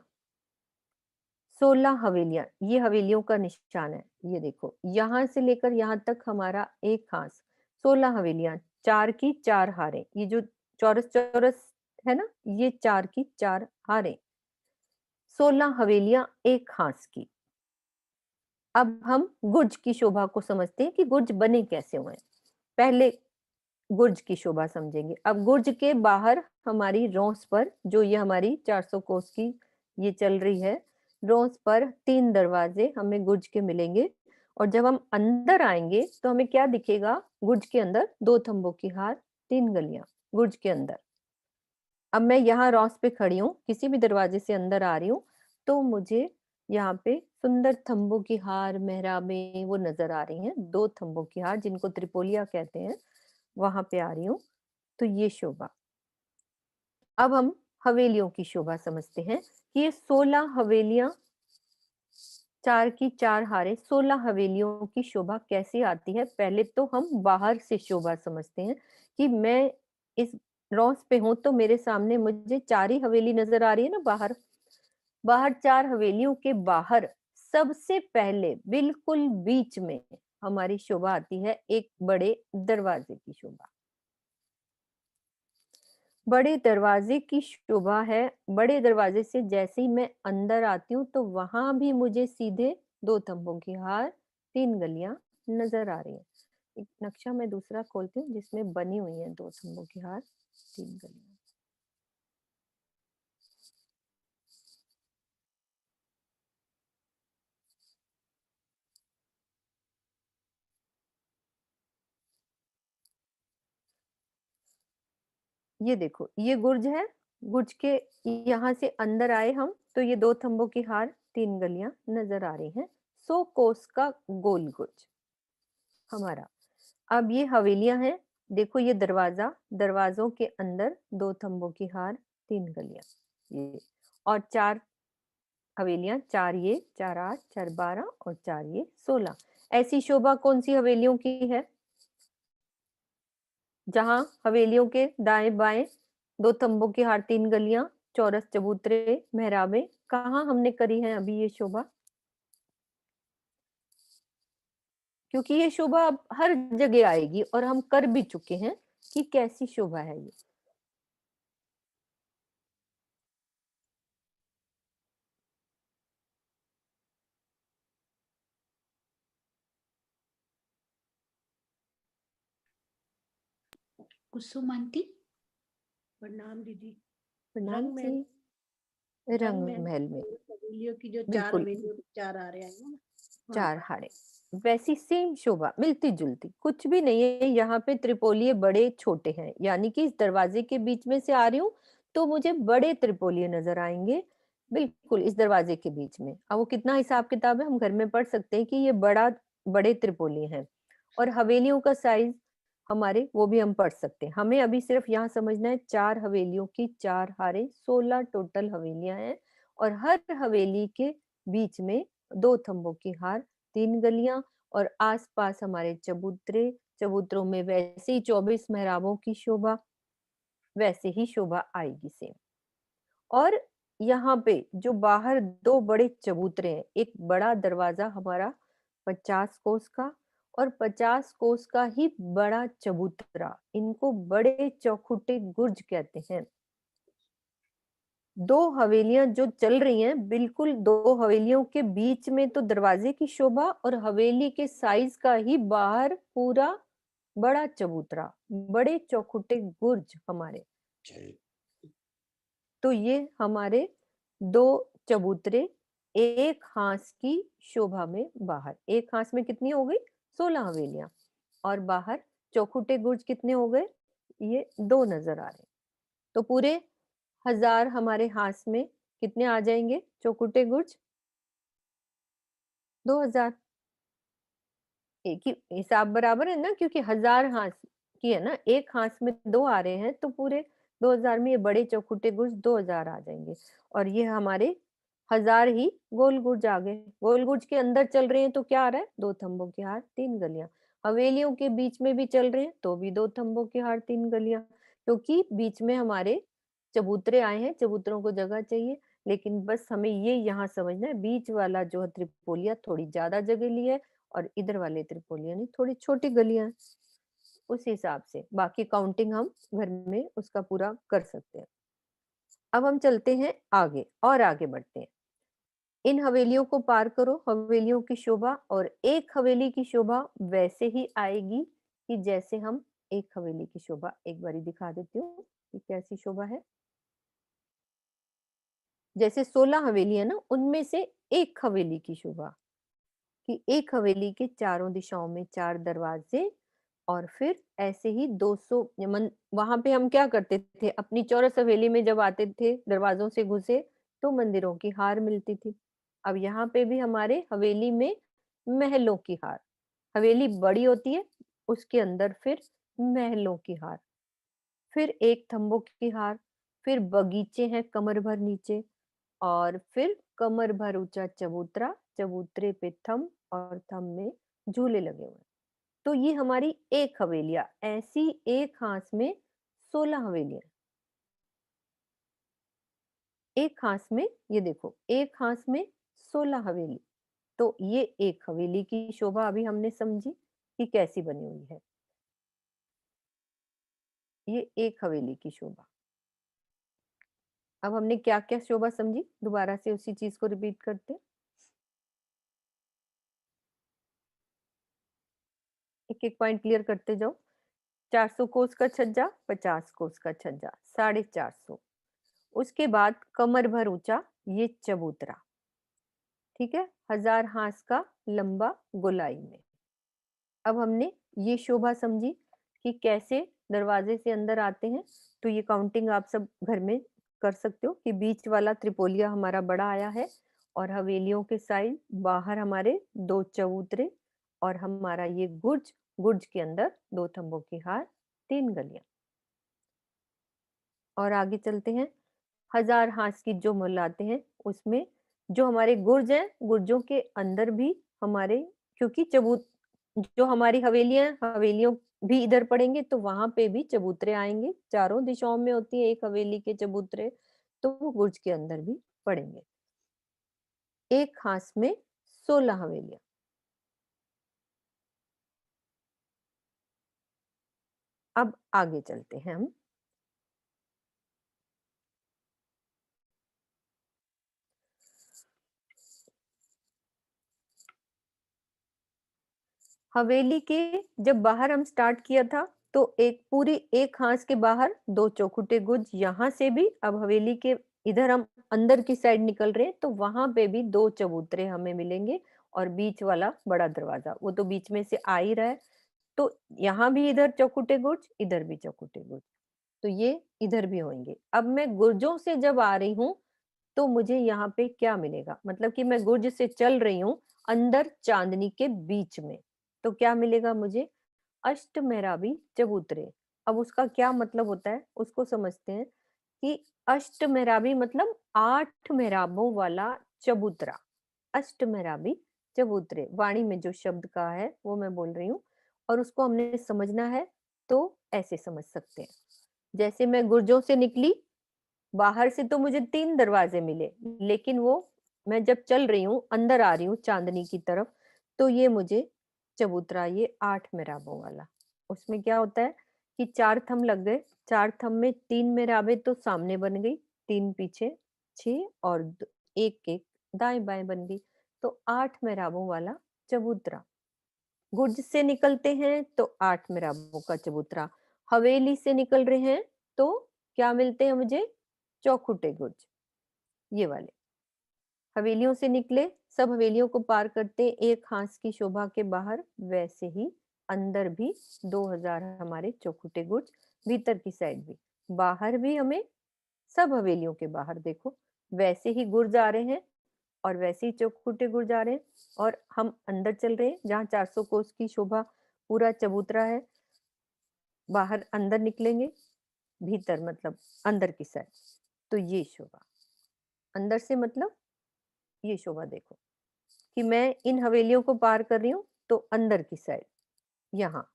16 हवेलियां, ये हवेलियों का निशान है। ये देखो, यहां से लेकर यहां तक हमारा एक हांस, 16 हवेलियां, 4 की 4 हारें। ये जो चौरस चौरस है ना, ये 4 की 4 हारें, 16 हवेलियां एक हांस की। अब हम गुर्ज की शोभा को समझते हैं कि गुर्ज बने कैसे हुए हैं। पहले गुर्ज की शोभा समझेंगे। अब गुर्ज के बाहर हमारी रौंस पर, जो ये हमारी 400 कोस की ये चल रही है, रौंस पर 3 दरवाजे हमें गुर्ज के मिलेंगे। और जब हम अंदर आएंगे तो हमें क्या दिखेगा? गुर्ज के अंदर 2 थंबों की हार, 3 गलियां गुर्ज के अंदर। अब मैं यहाँ रौस पे खड़ी हूँ, किसी भी दरवाजे से अंदर आ रही हूँ, तो मुझे यहाँ पे सुंदर थंबों की हार, मेहराबें वो नजर आ रही हैं। 2 थंबों की हार, जिनको त्रिपोलिया कहते हैं, वहां पे आ रही हूँ। तो ये शोभा। अब हम हवेलियों की शोभा समझते हैं कि ये 16 हवेलियां, 4 की 4 हारें, 16 हवेलियों की शोभा कैसी आती है? पहले तो हम बाहर से शोभा समझते हैं कि मैं इस रौस पे हूं तो मेरे सामने मुझे 4 ही हवेली नजर आ रही है ना बाहर। बाहर 4 हवेलियों के बाहर सबसे पहले बिल्कुल बीच में हमारी शोभा आती है एक बड़े दरवाजे की शोभा। बड़े दरवाजे की शोभा है। बड़े दरवाजे से जैसे ही मैं अंदर आती हूँ तो वहां भी मुझे सीधे 2 थंबों की हार, 3 गलियां नजर आ रही हैं। एक नक्शा मैं दूसरा खोलती हूँ जिसमें बनी हुई है 2 थंबों की हार, 3 गलियां। ये देखो, ये गुर्ज है। गुर्ज के यहाँ से अंदर आए हम तो ये 2 थंबों की हार, 3 गलियां नजर आ रही हैं। 100 कोस का गोल गुर्ज हमारा। अब ये हवेलियां हैं। देखो, ये दरवाजा, दरवाजों के अंदर 2 थंबों की हार, 3 गलियां, ये और 4 हवेलियां, 4 ये, 4 8, 4 12 और 4 ये 16। ऐसी शोभा कौन सी हवेलियों की है? जहां हवेलियों के दाएं बाएं 2 तंबों की हार, 3 गलियां, चौरस चबूतरे, मेहराबें, कहाँ हमने करी है अभी ये शोभा? क्योंकि ये शोभा अब हर जगह आएगी और हम कर भी चुके हैं कि कैसी शोभा है ये। कुसुम आंटी। प्रणाम दीदी। प्रणाम रंग जी। महल, रंग रंग महल महल में हवेलियों की जो 4 बिल्कुल हवेलियों की 4 आ रहे हैं ना, वहाँ 4 पर। हाड़े, वैसी सेम शोभा, मिलती जुलती, कुछ भी नहीं है। यहाँ पे त्रिपोलिये बड़े छोटे हैं, यानी कि इस दरवाजे के बीच में से आ रही हूँ तो मुझे बड़े त्रिपोलिये नजर आएंगे, बिल्कुल इस दरवाजे के बीच में। अब वो कितना हिसाब किताब है हम घर में पढ़ सकते हैं कि ये बड़े त्रिपोलिये हैं। और हवेलियों का साइज हमारे, वो भी हम पढ़ सकते हैं। हमें अभी सिर्फ यहाँ समझना है 4 हवेलियों की 4 हारें, 16 टोटल हवेलियां हैं। और हर हवेली के बीच में 2 थंबों की हार, 3 गलियां और आसपास हमारे चबूतरे, चबूतरों में वैसे ही 24 मेहराबों की शोभा, वैसे ही शोभा आएगी सेम। और यहाँ पे जो बाहर 2 बड़े चबूतरे हैं, एक बड़ा दरवाजा हमारा 50 कोस का और 50 कोस का ही बड़ा चबूतरा, इनको बड़े चौखुटे गुर्ज कहते हैं। 2 हवेलियां जो चल रही हैं, बिल्कुल 2 हवेलियों के बीच में तो दरवाजे की शोभा और हवेली के साइज का ही बाहर पूरा बड़ा चबूतरा, बड़े चौखुटे गुर्ज हमारे। तो ये हमारे 2 चबूतरे एक हांस की शोभा में बाहर। एक हांस में कितनी हो गई? 16 हवेलियां। और बाहर चौखुटे गुर्ज कितने हो गए? ये 2 नजर आ रहे। तो पूरे 1000 हमारे हांस में कितने आ जाएंगे चौखुटे गुर्ज? 2000। एक ही हिसाब बराबर है ना, क्योंकि 1000 हांस की है ना, एक हांस में 2 आ रहे हैं तो पूरे 2000 में ये बड़े चौखुटे गुर्ज 2000 आ जाएंगे। और ये हमारे 1000 ही गोल गुर्ज आ गए। गोल गुर्ज के अंदर चल रहे हैं तो क्या आ रहा है? 2 थंबों की हार, 3 गलियां। हवेलियों के बीच में भी चल रहे हैं तो भी 2 थंबों की हार, 3 गलियां, क्योंकि बीच में हमारे चबूतरे आए हैं, चबूतरों को जगह चाहिए। लेकिन बस हमें ये यहाँ समझना है, बीच वाला जो है त्रिपोलिया थोड़ी ज्यादा जगह ली है और इधर वाले त्रिपोलिया ने थोड़ी छोटी गलियां, उस हिसाब से बाकी काउंटिंग हम घर में उसका पूरा कर सकते हैं। अब हम चलते हैं आगे और आगे बढ़ते हैं। इन हवेलियों को पार करो, हवेलियों की शोभा, और एक हवेली की शोभा वैसे ही आएगी कि जैसे हम एक हवेली की शोभा एक बारी दिखा देती हूँ कि कैसी शोभा है। जैसे 16 हवेली है ना, उनमें से एक हवेली की शोभा कि एक हवेली के चारों दिशाओं में 4 दरवाजे, और फिर ऐसे ही 200 वहां पे हम क्या करते थे, अपनी चौरस हवेली में जब आते थे दरवाजों से घुसे तो मंदिरों की हार मिलती थी। अब यहाँ पे भी हमारे हवेली में महलों की हार, हवेली बड़ी होती है उसके अंदर फिर महलों की हार, फिर एक थंबों की हार, फिर बगीचे हैं कमर भर नीचे, और फिर कमर भर ऊंचा चबूतरा, चबूतरे पे थंब और थंब में झूले लगे हुए हैं। तो ये हमारी एक हवेलियां, ऐसी एक हांस में 16 हवेलियां। एक हांस में, ये देखो, एक हांस में 16 हवेली। तो ये एक हवेली की शोभा अभी हमने समझी कि कैसी बनी हुई है। ये एक हवेली की शोभा। अब हमने क्या क्या शोभा समझी, दोबारा से उसी चीज को रिपीट करते हैं। एक एक पॉइंट क्लियर करते जाओ। 400 कोस का छज्जा, 50 कोस का छज्जा, 450। उसके बाद कमर भर ऊंचा ये चबूतरा, ठीक है, 1000 हांस का लंबा गोलाई में। अब हमने ये शोभा समझी कि कैसे दरवाजे से अंदर आते हैं। तो ये काउंटिंग आप सब घर में कर सकते हो कि बीच वाला त्रिपोलिया हमारा बड़ा आया है, और हवेलियों के साइड बाहर हमारे 2 चबूतरे, और हमारा ये गुर्ज, गुर्ज के अंदर 2 थंबों की हार, 3 गलियां। और आगे चलते हैं। 1000 हांस की जो मुल आते हैं उसमें जो हमारे गुर्ज हैं, गुर्जों के अंदर भी हमारे, क्योंकि चबूत जो हमारी हवेलियां, हवेलियों भी इधर पड़ेंगे तो वहां पे भी चबूतरे आएंगे, चारों दिशाओं में होती है एक हवेली के चबूतरे, तो वो गुर्ज के अंदर भी पड़ेंगे। एक हांस में 16 हवेलियां। अब आगे चलते हैं हम। हवेली के जब बाहर हम स्टार्ट किया था तो एक पूरी एक हांस के बाहर 2 चौखुटे गुज, यहाँ से भी अब हवेली के इधर हम अंदर की साइड निकल रहे हैं तो वहां पे भी 2 चबूतरे हमें मिलेंगे, और बीच वाला बड़ा दरवाजा वो तो बीच में से आ ही रहा है। तो यहाँ भी इधर चौखुटे गुर्ज, इधर भी चौखुटे गुर्ज, तो ये इधर भी होंगे। अब मैं गुर्जों से जब आ रही हूँ तो मुझे यहाँ पे क्या मिलेगा, मतलब कि मैं गुर्ज से चल रही हूँ अंदर चांदनी के बीच में, तो क्या मिलेगा मुझे, अष्टमेराबी चबूतरे। अब उसका क्या मतलब होता है उसको समझते हैं कि अष्टमेराबी मतलब 8 मेहराबों वाला चबूतरा, अष्टमेराबी चबूतरे, वाणी में जो शब्द का है वो मैं बोल रही हूँ, और उसको हमने समझना है तो ऐसे समझ सकते हैं। जैसे मैं गुर्जों से निकली, बाहर से तो मुझे 3 दरवाजे मिले, लेकिन वो मैं जब चल रही हूँ अंदर आ रही हूँ चांदनी की तरफ, तो ये मुझे चबूतरा, ये 8 मेहराबों वाला, उसमें क्या होता है कि 4 थंब लग गए, 4 थंब में 3 मेहराबें तो सामने बन गई, 3 पीछे, 6 और एक एक दाएं बाएं बन गई, तो 8 मेहराबों वाला चबूतरा। गुर्ज से निकलते हैं तो 8 मेहराबों का चबूतरा, हवेली से निकल रहे हैं तो क्या मिलते हैं मुझे, चौखुटे गुर्ज, ये वाले। हवेलियों से निकले, सब हवेलियों को पार करते एक हांस की शोभा के बाहर, वैसे ही अंदर भी 2000 हमारे चौखुटे गुर्ज, भीतर की साइड भी, बाहर भी हमें सब हवेलियों के बाहर देखो वैसे ही गुर्ज आ रहे हैं, और वैसे ही चौखुटे गुर्ज आ रहे हैं, और हम अंदर चल रहे हैं जहाँ 400 कोस की शोभा पूरा चबूतरा है, बाहर अंदर निकलेंगे, भीतर मतलब अंदर की साइड, तो ये शोभा अंदर से मतलब ये शोभा देखो कि मैं इन हवेलियों को पार कर रही हूँ तो अंदर की साइड, यहाँ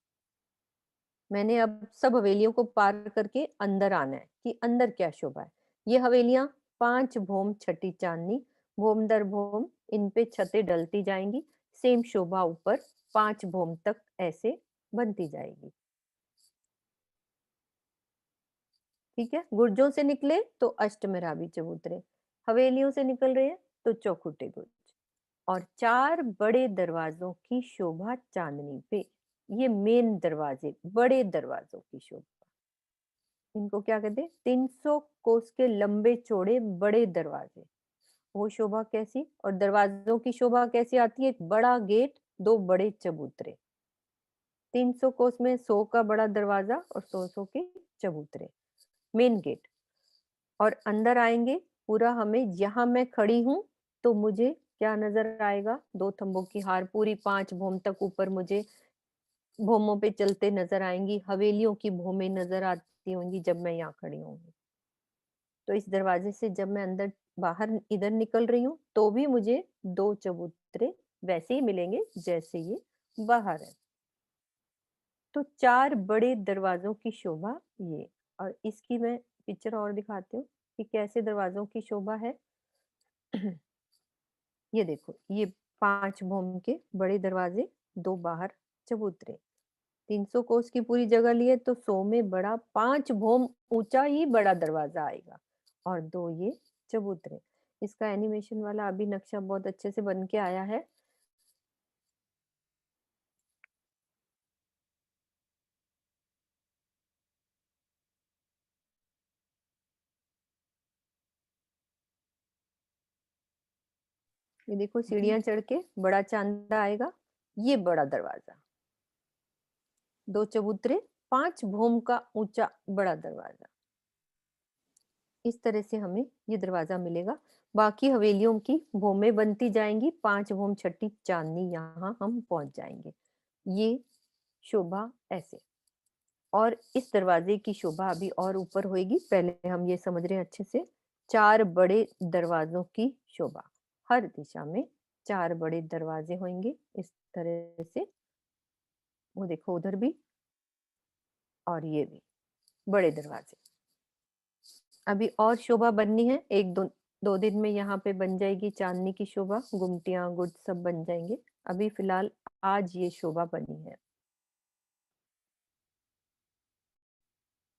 मैंने अब सब हवेलियों को पार करके अंदर आना है कि अंदर क्या शोभा है। ये हवेलियां 5 भोम छठी चांदनी, भोम दर भोम इन पे छतें डलती जाएंगी, सेम शोभा ऊपर 5 भोम तक ऐसे बनती जाएगी। ठीक है, गुर्जों से निकले तो अष्टमेराबी चबूतरे, हवेलियों से निकल रहे हैं तो चौखुटे गुर्ज, और 4 बड़े दरवाजों की शोभा चांदनी पे। ये मेन दरवाजे, बड़े दरवाजों की शोभा, इनको क्या कहते हैं? 300 कोस के लंबे चौड़े बड़े दरवाजे, वो शोभा कैसी? और दरवाजों की शोभा कैसी आती है? एक बड़ा गेट, 2 बड़े चबूतरे, 300 कोस में 100 का बड़ा दरवाजा और 100 के चबूतरे, मेन गेट। और अंदर आएंगे, पूरा हमें, यहाँ मैं खड़ी हूं तो मुझे क्या नजर आएगा? 2 थंबों की हार पूरी 5 भोम तक ऊपर मुझे भोमों पे चलते नजर आएंगी, हवेलियों की भोमें नजर आती होंगी जब मैं यहाँ खड़ी होंगी। तो इस दरवाजे से जब मैं अंदर बाहर इधर निकल रही हूँ तो भी मुझे 2 चबूतरे वैसे ही मिलेंगे जैसे ये बाहर है। तो 4 बड़े दरवाजों की शोभा ये, और इसकी मैं पिक्चर और दिखाती हूँ कि कैसे दरवाजों की शोभा है। ये देखो, ये 5 भोम के बड़े दरवाजे, 2 बाहर चबूतरे, 300 कोस की पूरी जगह लिए तो 100 में बड़ा 5 भोम ऊंचा ही बड़ा दरवाजा आएगा, और 2 ये चबूतरे। इसका एनिमेशन वाला अभी नक्शा बहुत अच्छे से बन के आया है। ये देखो, सीढ़ियां चढ़ के बड़ा चांदा आएगा, ये बड़ा दरवाजा, 2 चबूतरे, 5 भोम का ऊंचा बड़ा दरवाजा। इस तरह से हमें ये दरवाजा मिलेगा। बाकी हवेलियों की भोमें बनती जाएंगी, 5 भोम छठी चांदनी यहाँ हम पहुंच जाएंगे। ये शोभा ऐसे, और इस दरवाजे की शोभा अभी और ऊपर होएगी। पहले हम ये समझ रहे हैं अच्छे से, 4 बड़े दरवाजों की शोभा, हर दिशा में 4 बड़े दरवाजे होंगे इस तरह से। वो देखो उधर भी, और ये भी बड़े दरवाजे। अभी और शोभा बननी है, 1-2 दिन में यहाँ पे बन जाएगी चांदनी की शोभा, गुमटियां गुड सब बन जाएंगे। अभी फिलहाल आज ये शोभा बनी है,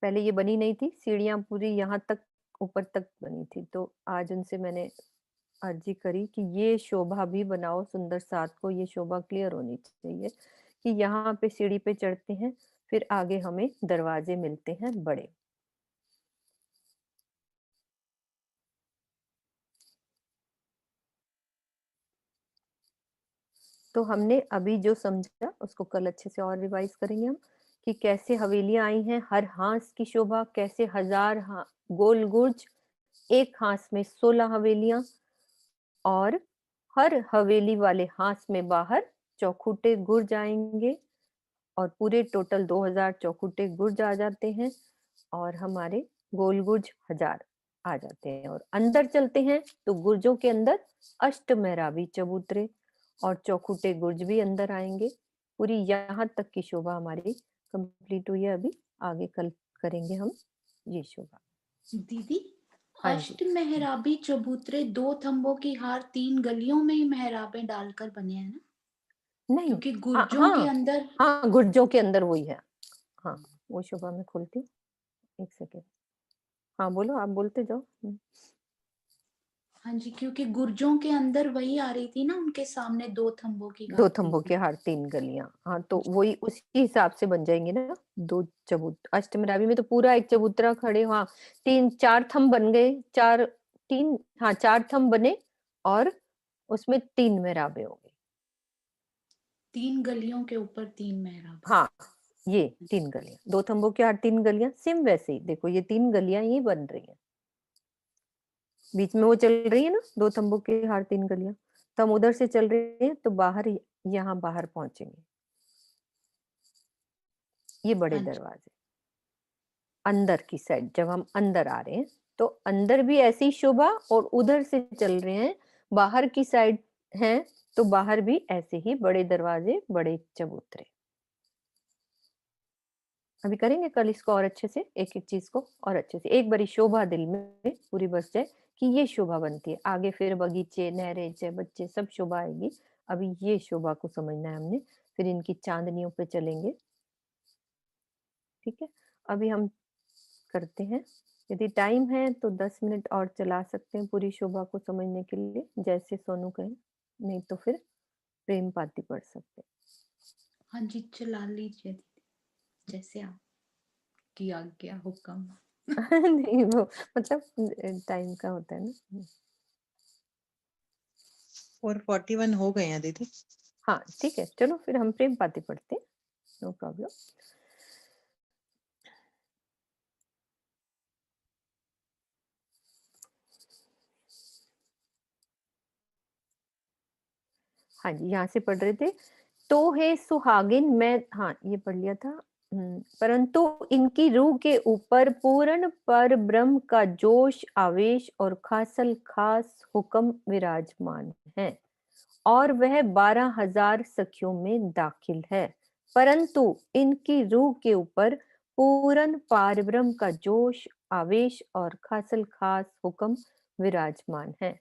पहले ये बनी नहीं थी। सीढ़ियां पूरी यहाँ तक ऊपर तक बनी थी, तो आज उनसे मैंने अर्जी करी कि ये शोभा भी बनाओ सुंदर साथ को, ये शोभा क्लियर होनी चाहिए कि यहाँ पे सीढ़ी पे चढ़ते हैं, फिर आगे हमें दरवाजे मिलते हैं बड़े। तो हमने अभी जो समझा उसको कल अच्छे से और रिवाइज करेंगे हम, कि कैसे हवेलियां आई हैं, हर हांस की शोभा, कैसे 1000 गोल गुर्ज, एक हांस में 16 हवेलियां, और हर हवेली वाले हांस में बाहर चौखुटे गुर्ज आएंगे, और पूरे टोटल 2000 चौखुटे गुर्ज आ जाते हैं, और हमारे गोल गुर्ज 1000 आ जाते हैं। और अंदर चलते हैं तो गुर्जों के अंदर अष्टमेराबी चबूतरे और चौखुटे गुर्ज भी अंदर आएंगे। पूरी यहाँ तक की शोभा हमारी कंप्लीट हुई है। अभी आगे कल करेंगे हम ये शोभा। दीदी, हाँ जी, अष्ट मेहराबी चबूतरे 2 थंबों की हार 3 गलियों में ही मेहराबें डालकर बने हैं ना? नहीं, क्योंकि हाँ गुर्जों के हाँ अंदर हाँ, गुर्जों के अंदर वही है। हाँ, वो शोभा मैं खोलती हूँ, एक सेकेंड। हाँ बोलो, आप बोलते जाओ। हाँ जी, क्योंकि गुर्जों के अंदर वही आ रही थी ना, उनके सामने 2 थंबों की 2 हार थंबों के हार 3 गलियां, हाँ तो वही उसी हिसाब से बन जाएंगी ना। 2 चबूत अष्टमेराबी में तो पूरा एक चबूतरा खड़े, हाँ 3-4 थंब बन गए, 4 थंब बने, और उसमें 3 मेहराबे हो गई। 3 गलियों के ऊपर 3 मेहराब। हाँ, ये 3 गलियां, 2 थंबों के हार 3 गलियां, सेम वैसे ही देखो ये 3 गलियां ही बन रही हैं, बीच में वो चल रही है ना 2 थंबों के हार 3 गलियां, तो हम उधर से चल रहे हैं तो बाहर, यहाँ बाहर पहुंचेंगे। ये बड़े हाँ जी, दरवाजे अंदर की साइड, जब हम अंदर आ रहे हैं तो अंदर भी ऐसी शोभा, और उधर से चल रहे हैं बाहर की साइड हैं तो बाहर भी ऐसे ही बड़े दरवाजे, बड़े चबूतरे। अभी करेंगे कल इसको और अच्छे से, एक एक चीज को और अच्छे से, एक बारी शोभा दिल में पूरी बस जाए कि ये शोभा बनती है। आगे फिर बगीचे, नहरें, चाहे बच्चे, सब शोभा आएगी। अभी ये शोभा को समझना है हमने, फिर इनकी चांदनियों पे चलेंगे। ठीक है, अभी हम करते हैं। यदि टाइम है तो 10 मिनट और चला सकते हैं पूरी शोभा को समझने के लिए, जैसे सोनू कहे, नहीं तो फिर प्रेम पाती पढ़ सकते हैं। हाँ जी, चला लीजिए दीदी, जैसे आप की आज्ञा हुक्म। नहीं, वो मतलब टाइम का होता है ना। 441 हो गए हैं दीदी। हाँ ठीक है, चलो फिर हम प्रेम पाती पढ़ते हैं, नो प्रॉब्लम। हाँ जी, यहाँ से पढ़ रहे थे। तो हे सुहागिन, मैं, हाँ ये पढ़ लिया था। परंतु इनकी रूह के ऊपर पूर्ण पर ब्रह्म का जोश, आवेश और खासल खास हुक्म विराजमान है, और वह 12,000 सखियों में दाखिल है। परंतु इनकी रूह के ऊपर पूर्ण पार ब्रह्म का जोश, आवेश और खासल खास हुक्म विराजमान है,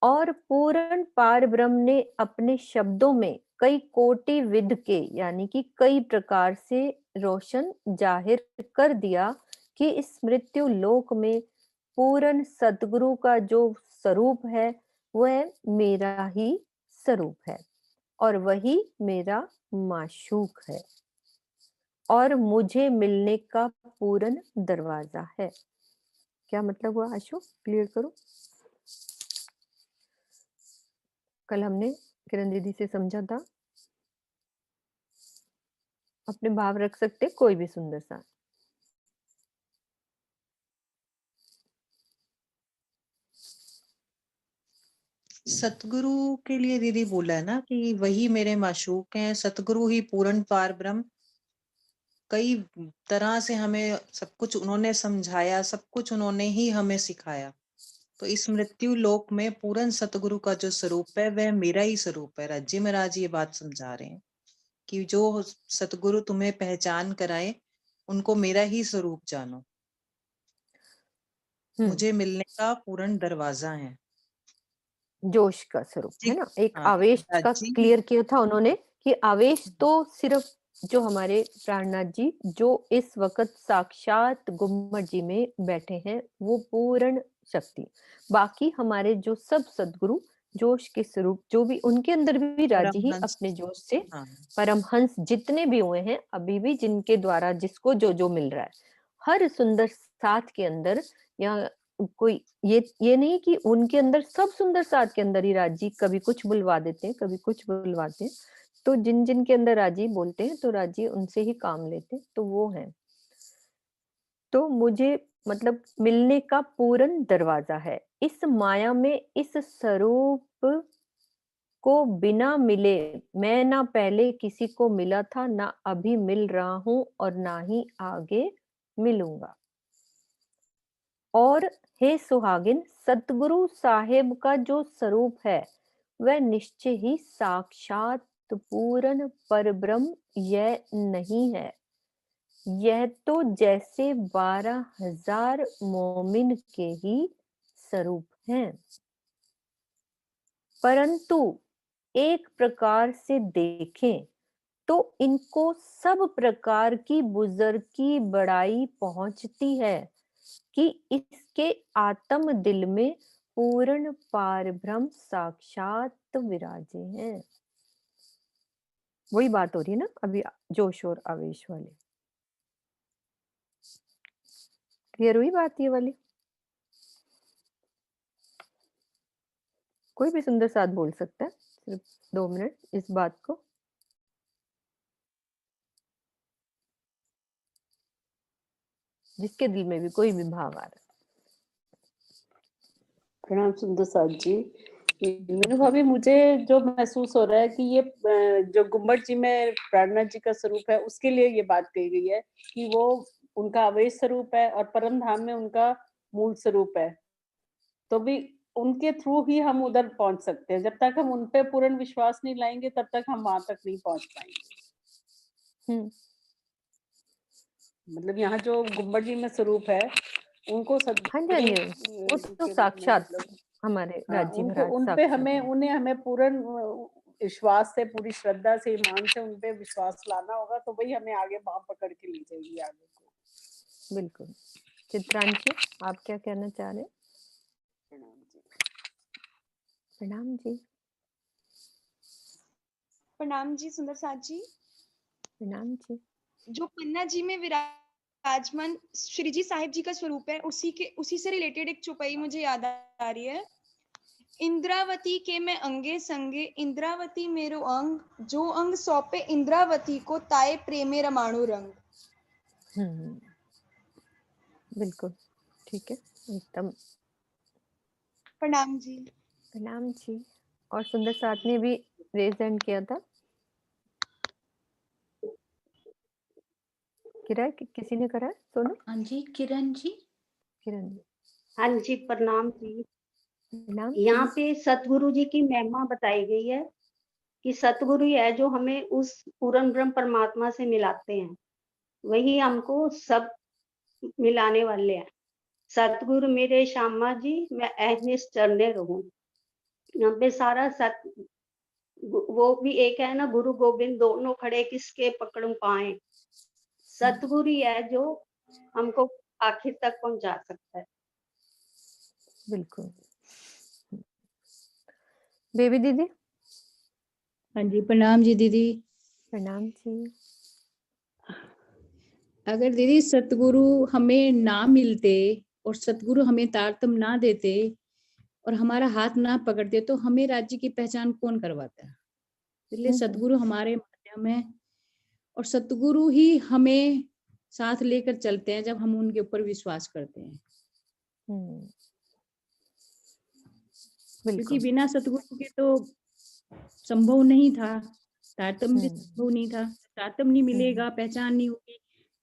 और पूर्ण पार ब्रह्म ने अपने शब्दों में कई कोटि विध के, यानी कि कई प्रकार से रोशन जाहिर कर दिया कि इस मृत्यु लोक में पूर्ण सतगुरु का जो स्वरूप है वह मेरा ही स्वरूप है, और वही मेरा माशूक है, और मुझे मिलने का पूर्ण दरवाजा है। क्या मतलब हुआ अशोक, क्लियर करो। कल हमने किरण दीदी से समझा था, अपने भाव रख सकते कोई भी सुंदर सा। सतगुरु के लिए दीदी बोला है ना कि वही मेरे माशूक हैं, सतगुरु ही पूर्ण पार ब्रह्म। कई तरह से हमें सब कुछ उन्होंने समझाया, सब कुछ उन्होंने ही हमें सिखाया। तो इस मृत्यु लोक में पूर्ण सतगुरु का जो स्वरूप है वह मेरा ही स्वरूप है। राज्य महाराज ये बात समझा रहे हैं कि जो सतगुरु तुम्हें पहचान कराए उनको मेरा ही स्वरूप जानो, मुझे मिलने का पूर्ण दरवाजा है। जोश का स्वरूप है ना, एक हाँ, आवेश का राजी क्लियर किया था उन्होंने कि आवेश तो सिर्फ जो हमारे प्राणनाथ जी जो इस वक्त साक्षात गुम्मट जी में बैठे हैं वो पूर्ण शक्ति, बाकी हमारे जो सब सदगुरु जोश के स्वरूप जो भी उनके अंदर भी राजी ही परमहंस। अपने जोश से, हाँ, परमहंस जितने भी हुए हैं अभी भी, जिनके द्वारा जिसको जो जो मिल रहा है हर सुंदर साथ के अंदर, या कोई ये नहीं कि उनके अंदर सब सुंदर साथ के अंदर ही राजी, कभी कुछ बुलवा देते हैं कभी कुछ बुलवाते हैं, तो जिन जिन के अंदर राजी बोलते हैं तो राजी उनसे ही काम लेते हैं, तो वो है। तो मुझे मतलब मिलने का पूर्ण दरवाजा है इस माया में, इस स्वरूप को बिना मिले मैं ना पहले किसी को मिला था, ना अभी मिल रहा हूं और ना ही आगे मिलूंगा। और हे सुहागिन, सतगुरु साहेब का जो स्वरूप है वह निश्चय ही साक्षात पूर्ण परब्रह्म यह नहीं है, यह तो जैसे 12,000 मोमिन के ही स्वरूप हैं। परंतु एक प्रकार से देखें तो इनको सब प्रकार की बुजुर्गी बड़ाई पहुंचती है कि इसके आत्म दिल में पूर्ण पार ब्रह्म साक्षात विराजे हैं। वही बात हो रही है ना अभी जोश और आवेश वाले। क्लियर हुई बात ये वाली? कोई भी सुंदर साथ बोल सकता है, सिर्फ 2 मिनट इस बात को। जिसके दिल में भी कोई भी भाव आ रहा है। प्रणाम सुंदर साथ जी। मीनू भाभी, मुझे जो महसूस हो रहा है कि ये जो गुम्बट जी में प्राणनाथ जी का स्वरूप है उसके लिए ये बात कही गई है कि वो उनका आवेश स्वरूप है और परम धाम में उनका मूल स्वरूप है, तो भी उनके थ्रू ही हम उधर पहुंच सकते हैं। जब तक हम उन पे पूर्ण विश्वास नहीं लाएंगे तब तक हम वहां तक नहीं पहुंच पाएंगे। मतलब यहाँ जो गुम्बट जी में स्वरूप है उनको हाँ जी, हाँ जी, वो जी तो के रूप में साक्षात मतलब हमारे हाँ, राज्य उनको महाराज उन पे साक्षात हमें हैं। उन्हें हमें पूर्ण विश्वास से, पूरी श्रद्धा से, ईमान से उन पे विश्वास लाना होगा, तो वही हमें आगे बाँह पकड़ के ले जाएगी आगे को। बिल्कुल। चित्रांशी, आप क्या कहना चाह रहे हैं? प्रणाम जी। प्रणाम जी। प्रणाम जी सुंदर साथ जी। प्रणाम जी। जो पन्ना जी में विराजमान श्री जी साहिब जी का स्वरूप है, उसी से रिलेटेड एक चौपाई मुझे याद आ रही है। इंद्रावती के मैं अंगे संगे, इंद्रावती मेरो अंग, जो अंग सौंपे इंद्रावती को, ताए प्रेमे रमाणु रंग। बिल्कुल ठीक है, एकदम। प्रणाम जी। प्रणाम जी। और सुंदर साथ ने भी रेज हैंड किया था। किसी ने करा है? सोनू? हाँ जी, किरण जी। किरण जी। हाँ जी, प्रणाम जी। प्रणाम यहाँ जी। पे सतगुरु जी की महिमा बताई गई है कि सतगुरु ही है जो हमें उस पूर्ण ब्रह्म परमात्मा से मिलाते हैं, वही हमको सब मिलाने वाले हैं। सतगुरु मेरे श्यामा जी, मैं अहनिश चरणे रहूं। यहाँ पे सारा सत वो भी एक है ना, गुरु गोविंद दोनों खड़े किसके पकड़ूं पाए। सतगुरु ही है जो हमको आखिर तक पहुंचा सकता है। बिल्कुल। बेबी दीदी? हाँ जी, प्रणाम जी दीदी। प्रणाम जी। अगर दीदी सतगुरु हमें ना मिलते और सतगुरु हमें तारतम ना देते और हमारा हाथ ना पकड़ते, तो हमें राज्य की पहचान कौन करवाता है? इसलिए सतगुरु हमारे माध्यम है और सतगुरु ही हमें साथ लेकर चलते हैं जब हम उनके ऊपर विश्वास करते हैं। क्योंकि बिना सतगुरु के तो संभव नहीं था, तारतम्य भी संभव नहीं था। तारतम्य नहीं मिलेगा, पहचान नहीं होगी,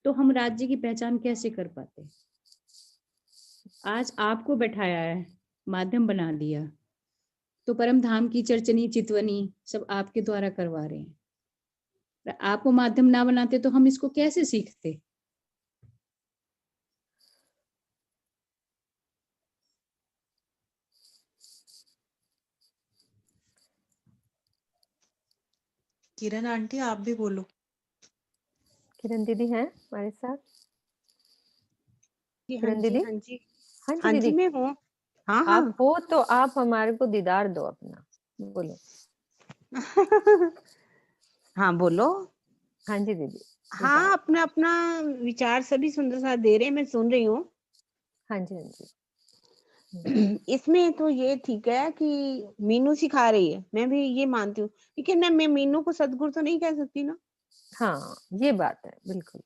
तो हम राज्य की पहचान कैसे कर पाते? आज आपको बैठाया है, माध्यम बना दिया, तो परम धाम की चर्चनी चितवनी सब आपके द्वारा करवा रहे हैं। आपको माध्यम ना बनाते तो हम इसको कैसे सीखते? किरण आंटी, आप भी बोलो। किरण दीदी हैं हमारे साथ? किरण दीदी? हाँ जी, हाँ जी हाँ जी दीदी। मैं हूँ। हाँ हाँ आप हो तो आप हमारे को दीदार दो अपना, बोलो। हाँ बोलो। हाँ जी दीदी। हाँ, अपना अपना विचार सभी सुंदर साथ दे रहे हैं, मैं सुन रही हूँ। हाँ जी, हाँ जी। इसमें तो ये ठीक है कि मीनू सिखा रही है, मैं भी ये मानती हूँ, लेकिन मैं मीनू को सदगुरु तो नहीं कह सकती ना। हाँ, ये बात है, बिल्कुल।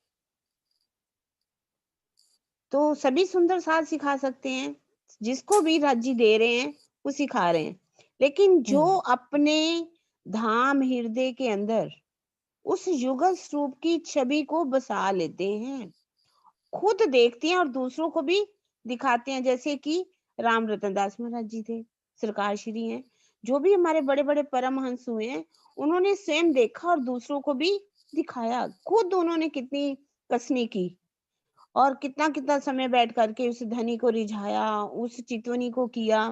तो सभी सुंदर साथ सिखा सकते हैं, जिसको भी राज्य दे रहे हैं वो सिखा रहे हैं, लेकिन जो अपने धाम हृदय के अंदर उस युगल स्वरूप की छवि को बसा लेते हैं, खुद देखते हैं और दूसरों को भी दिखाते हैं, जैसे कि राम रतन दास महाराज जी थे, सरकार श्री हैं, जो भी हमारे बड़े बड़े परमहंस हुए हैं, उन्होंने स्वयं देखा और दूसरों को भी दिखाया। खुद उन्होंने कितनी कसनी की और कितना कितना समय बैठ करके उस ध्वनि को रिझाया, उस चितवनी को किया।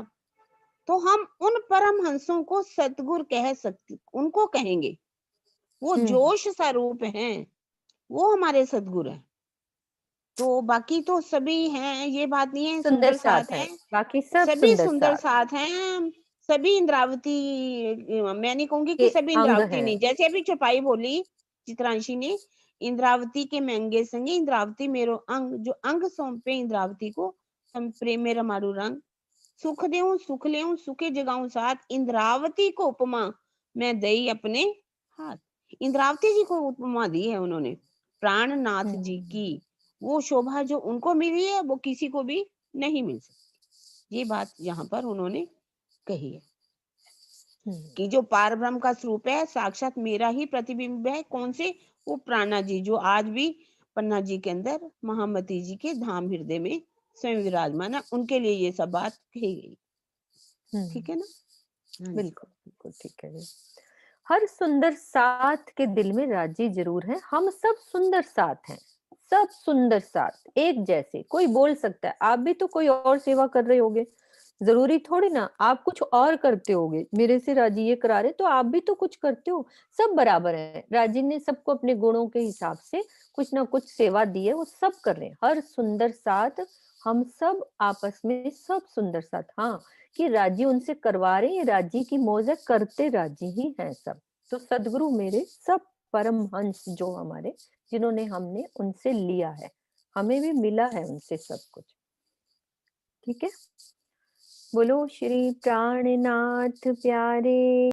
तो हम उन परमहंसों को सतगुरु कह सकते, उनको कहेंगे, वो जोश स्वरूप हैं, वो हमारे सतगुरु हैं। तो बाकी तो सभी हैं, ये बात नहीं है, सुंदर साथ हैं, बाकी सब सभी सुंदर साथ हैं, सभी इंद्रावती, मैं नहीं कहूंगी कि सभी इंद्रावती नहीं, जैसे अभी चौपाई बोली चित्रांशी ने, इंद्रावती के महंगे संगे, इंद्रावती मेरो अंग, जो अंग सौंपे इंद्रावती को, हम प्रेम रमारू रंग, सुख देऊं सुख लेऊं सुखे जगाऊं साथ, इंद्रावती को उपमा मैं दई अपने हाथ। इंद्रावती जी को उपमा दी है उन्होंने, प्राणनाथ जी की। वो शोभा जो उनको मिली है वो किसी को भी नहीं मिल सकती, ये बात यहाँ पर उन्होंने कही है कि जो पार ब्रह्म का स्वरूप है, साक्षात मेरा ही प्रतिबिंब है। कौन से? वो प्राणा जी, जो आज भी पन्ना जी के अंदर महामती जी के धाम हृदय में स्वयं विराजमान है, उनके लिए ये सब बात कही गई। ठीक है ना? बिल्कुल बिल्कुल ठीक है। हर सुंदर साथ के दिल में राजी जरूर है, हम सब सुंदर साथ हैं, सब सुंदर साथ एक जैसे। कोई बोल सकता है आप भी तो कोई और सेवा कर रहे होगे, जरूरी थोड़ी ना आप कुछ और करते होगे, मेरे से राजी ये करा रहे तो आप भी तो कुछ करते हो, सब बराबर है। राजी ने सबको अपने गुणों के हिसाब से कुछ ना कुछ सेवा दी है, वो सब कर रहे हैं। हर सुंदर साथ हम सब आपस में सब सुंदर साथ। हाँ, कि राजी उनसे करवा रहे हैं, राजी की मौज है, करते राजी ही हैं सब। तो सदगुरु मेरे सब परम हंस जो हमारे, जिन्होंने हमने उनसे लिया है, हमें भी मिला है उनसे सब कुछ। ठीक है, बोलो श्री प्राणनाथ प्यारे